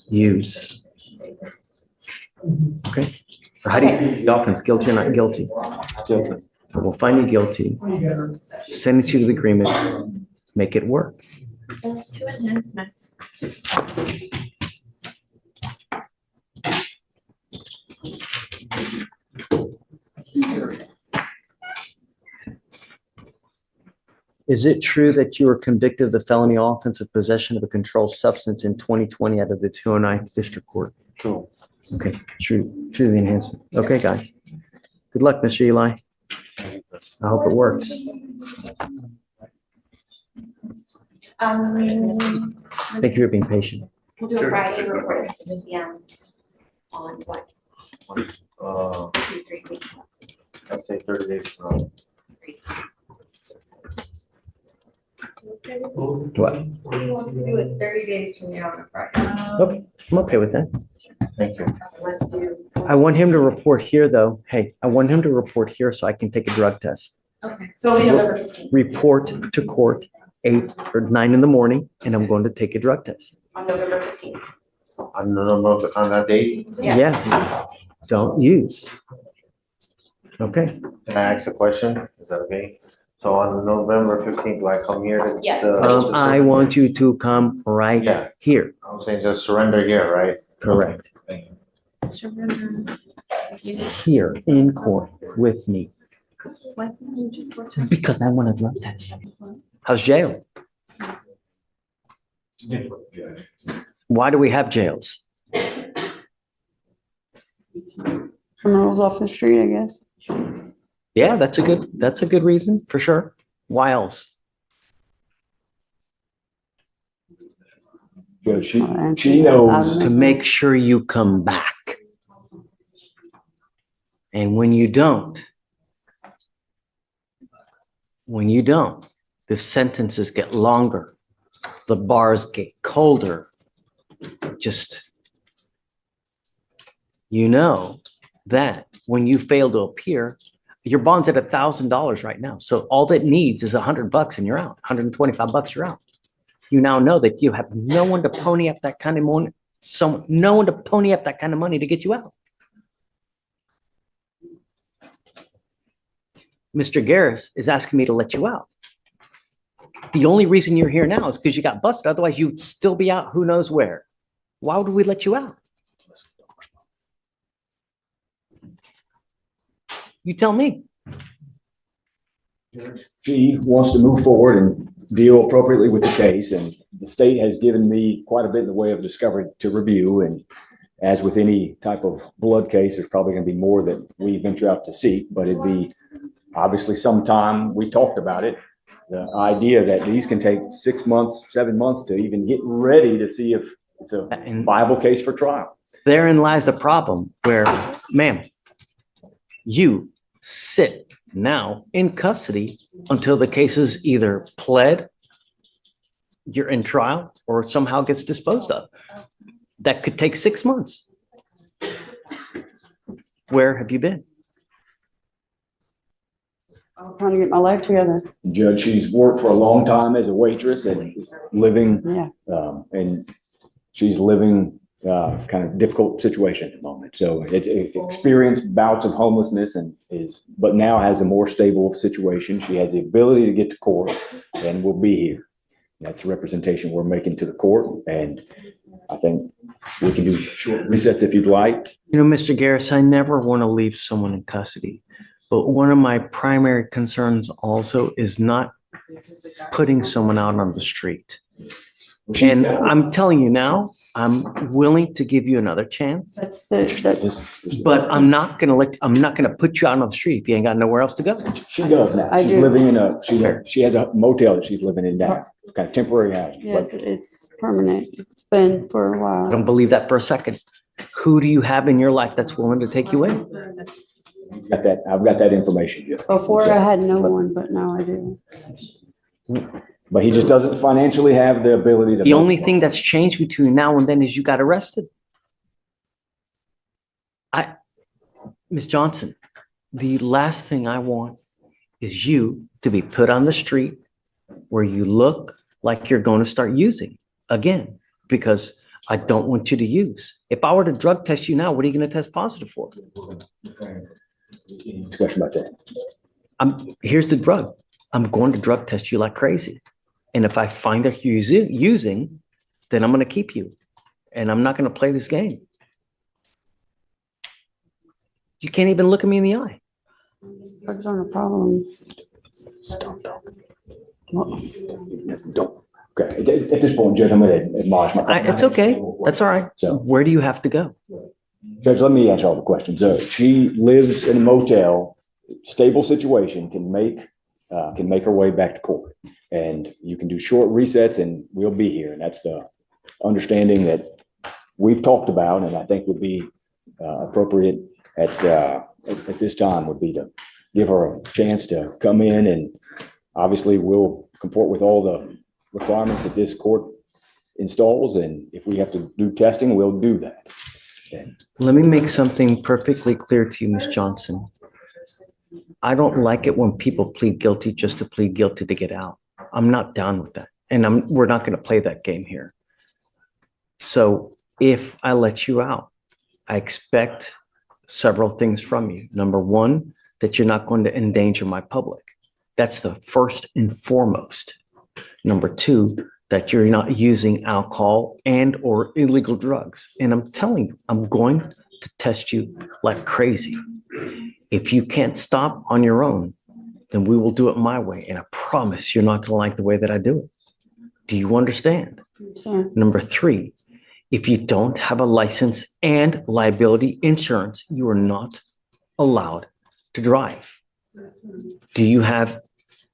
use. Okay. Or how do you, the offense, guilty or not guilty? Guilty. We'll find you guilty, send it you to the agreement, make it work. There's 2 enhancements. Is it true that you were convicted of the felony offense of possession of a controlled substance in 2020 out of the 209th District Court? True. Okay, true the enhancement. Okay, guys. Good luck, Mr. Eli. I hope it works. We'll Thank you for being patient. do a Friday report at 6 p.m. on what, Uh, 2-3 weeks? I'd say 30 days from now. What? He wants to do it 30 days from now on a Friday. Okay, I'm okay with that. Thank you. So let's do. I want him to report here, though. Hey, I want him to report here so I can take a drug test. Okay, so it'll be November 15th. Report to court 8 or 9 in the morning, and I'm going to take a drug test. On November 15th. On that date, Yes. Don't use. Okay. can I ask a question? Is that okay? So on November 15th, do I come here to? Yes. I want you to come right Yeah. here. I'm saying just surrender here, right? Correct. Thank you. Here in court with me Why can't you just go to? because I want a drug test. How's jail? Why do we have jails? Criminals off the street, I guess. Yeah, that's a good reason for sure. Why else? Good, she knows. To make sure you come back. And when you don't, the sentences get longer, the bars get colder. Just, you know that when you fail to appear, your bond's at $1,000 right now. So all that needs is $100 and you're out. $125, you're out. You now know that you have no one to pony up that kind of money, no one to pony up that kind of money to get you out. Mr. Garris is asking me to let you out. The only reason you're here now is because you got busted. Otherwise, you'd still be out who knows where. Why would we let you out? You tell me. She wants to move forward and deal appropriately with the case, and the state has given me quite a bit in the way of discovery to review. And as with any type of blood case, there's probably going to be more that we venture out to seek, but it'd be obviously sometime. We talked about it. The idea that these can take 6 months, 7 months to even get ready to see if it's a viable case for trial. Therein lies the problem where, ma'am, you sit now in custody until the case is either pled, you're in trial, or somehow gets disposed of. That could take 6 months. Where have you been? I'm trying to get my life together. Judge, she's worked for a long time as a waitress and is living, and she's living kind of difficult situation at the moment. So it's experienced bouts of homelessness but now has a more stable situation. She has the ability to get to court and will be here. That's the representation we're making to the court. And I think we can do short resets if you'd like. You know, Mr. Garris, I never want to leave someone in custody. But one of my primary concerns also is not putting someone out on the street. And I'm telling you now, I'm willing to give you another chance. But I'm not gonna put you out on the street if you ain't got nowhere else to go. She does now. She's living in she has a motel that she's living in now, kind of temporary housing. Yes, it's permanent. It's been for a while. I don't believe that for a second. Who do you have in your life that's willing to take you in? I've got that information. Before I had no one, but now I do. But he just doesn't financially have the ability to. The only thing that's changed between now and then is you got arrested. Ms. Johnson, the last thing I want is you to be put on the street where you look like you're going to start using again, because I don't want you to use. If I were to drug test you now, what are you going to test positive for? Discussion about that. Here's the drug. I'm going to drug test you like crazy. And if I find that you're using, then I'm going to keep you. And I'm not going to play this game. You can't even look at me in the eye. Drugs aren't a problem. Stop. Don't. Okay. At this point, Judge, I'm going to admonish my. It's okay. That's all right. So where do you have to go? Judge, let me answer all the questions. She lives in a motel, stable situation, can make her way back to court. And you can do short resets and we'll be here. And that's the understanding that we've talked about and I think would be appropriate at this time would be to give her a chance to come in, and obviously we'll comport with all the requirements that this court installs, and if we have to do testing, we'll do that. Let me make something perfectly clear to you, Ms. Johnson. I don't like it when people plead guilty just to plead guilty to get out. I'm not down with that. And we're not going to play that game here. So if I let you out, I expect several things from you. Number one, that you're not going to endanger my public. That's the first and foremost. Number two, that you're not using alcohol and or illegal drugs. And I'm telling you, I'm going to test you like crazy. If you can't stop on your own, then we will do it my way. And I promise you're not going to like the way that I do it. Do you understand? Sure. Number three, if you don't have a license and liability insurance, you are not allowed to drive. Do you have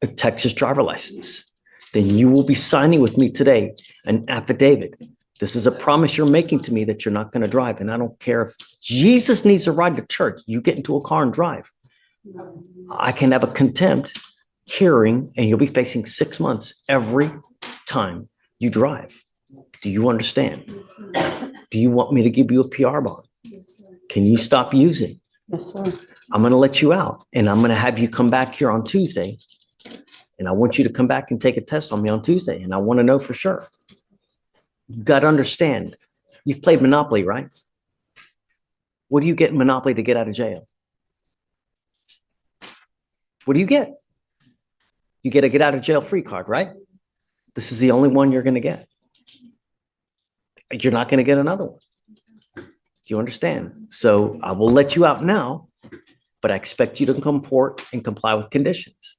a Texas driver license? Then you will be signing with me today an affidavit. This is a promise you're making to me that you're not going to drive. And I don't care if Jesus needs a ride to church, you get into a car and drive. I can have a contempt hearing and you'll be facing 6 months every time you drive. Do you understand? Do you want me to give you a PR bond? Can you stop using? Yes, sir. I'm going to let you out and I'm going to have you come back here on Tuesday. And I want you to come back and take a test on me on Tuesday. And I want to know for sure. You got to understand, you've played Monopoly, right? What do you get in Monopoly to get out of jail? What do you get? You get a get out of jail free card, right? This is the only one you're going to get. You're not going to get another one. Do you understand? So I will let you out now, but I expect you to comport and comply with conditions.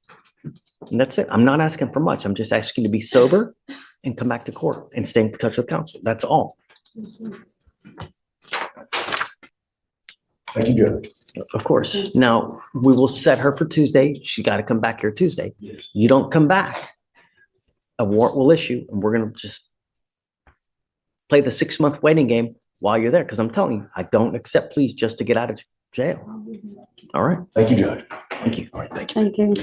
And that's it. I'm not asking for much. I'm just asking you to be sober and come back to court and stay in touch with counsel. That's all. Thank you, Judge. Of course. Now, we will set her for Tuesday. She got to come back here Tuesday. You don't come back, a warrant will issue, and we're going to just play the 6-month waiting game while you're there. Because I'm telling you, I don't accept pleas just to get out of jail. All right. Thank you, Judge. Thank you. All right, thank you. Thank you.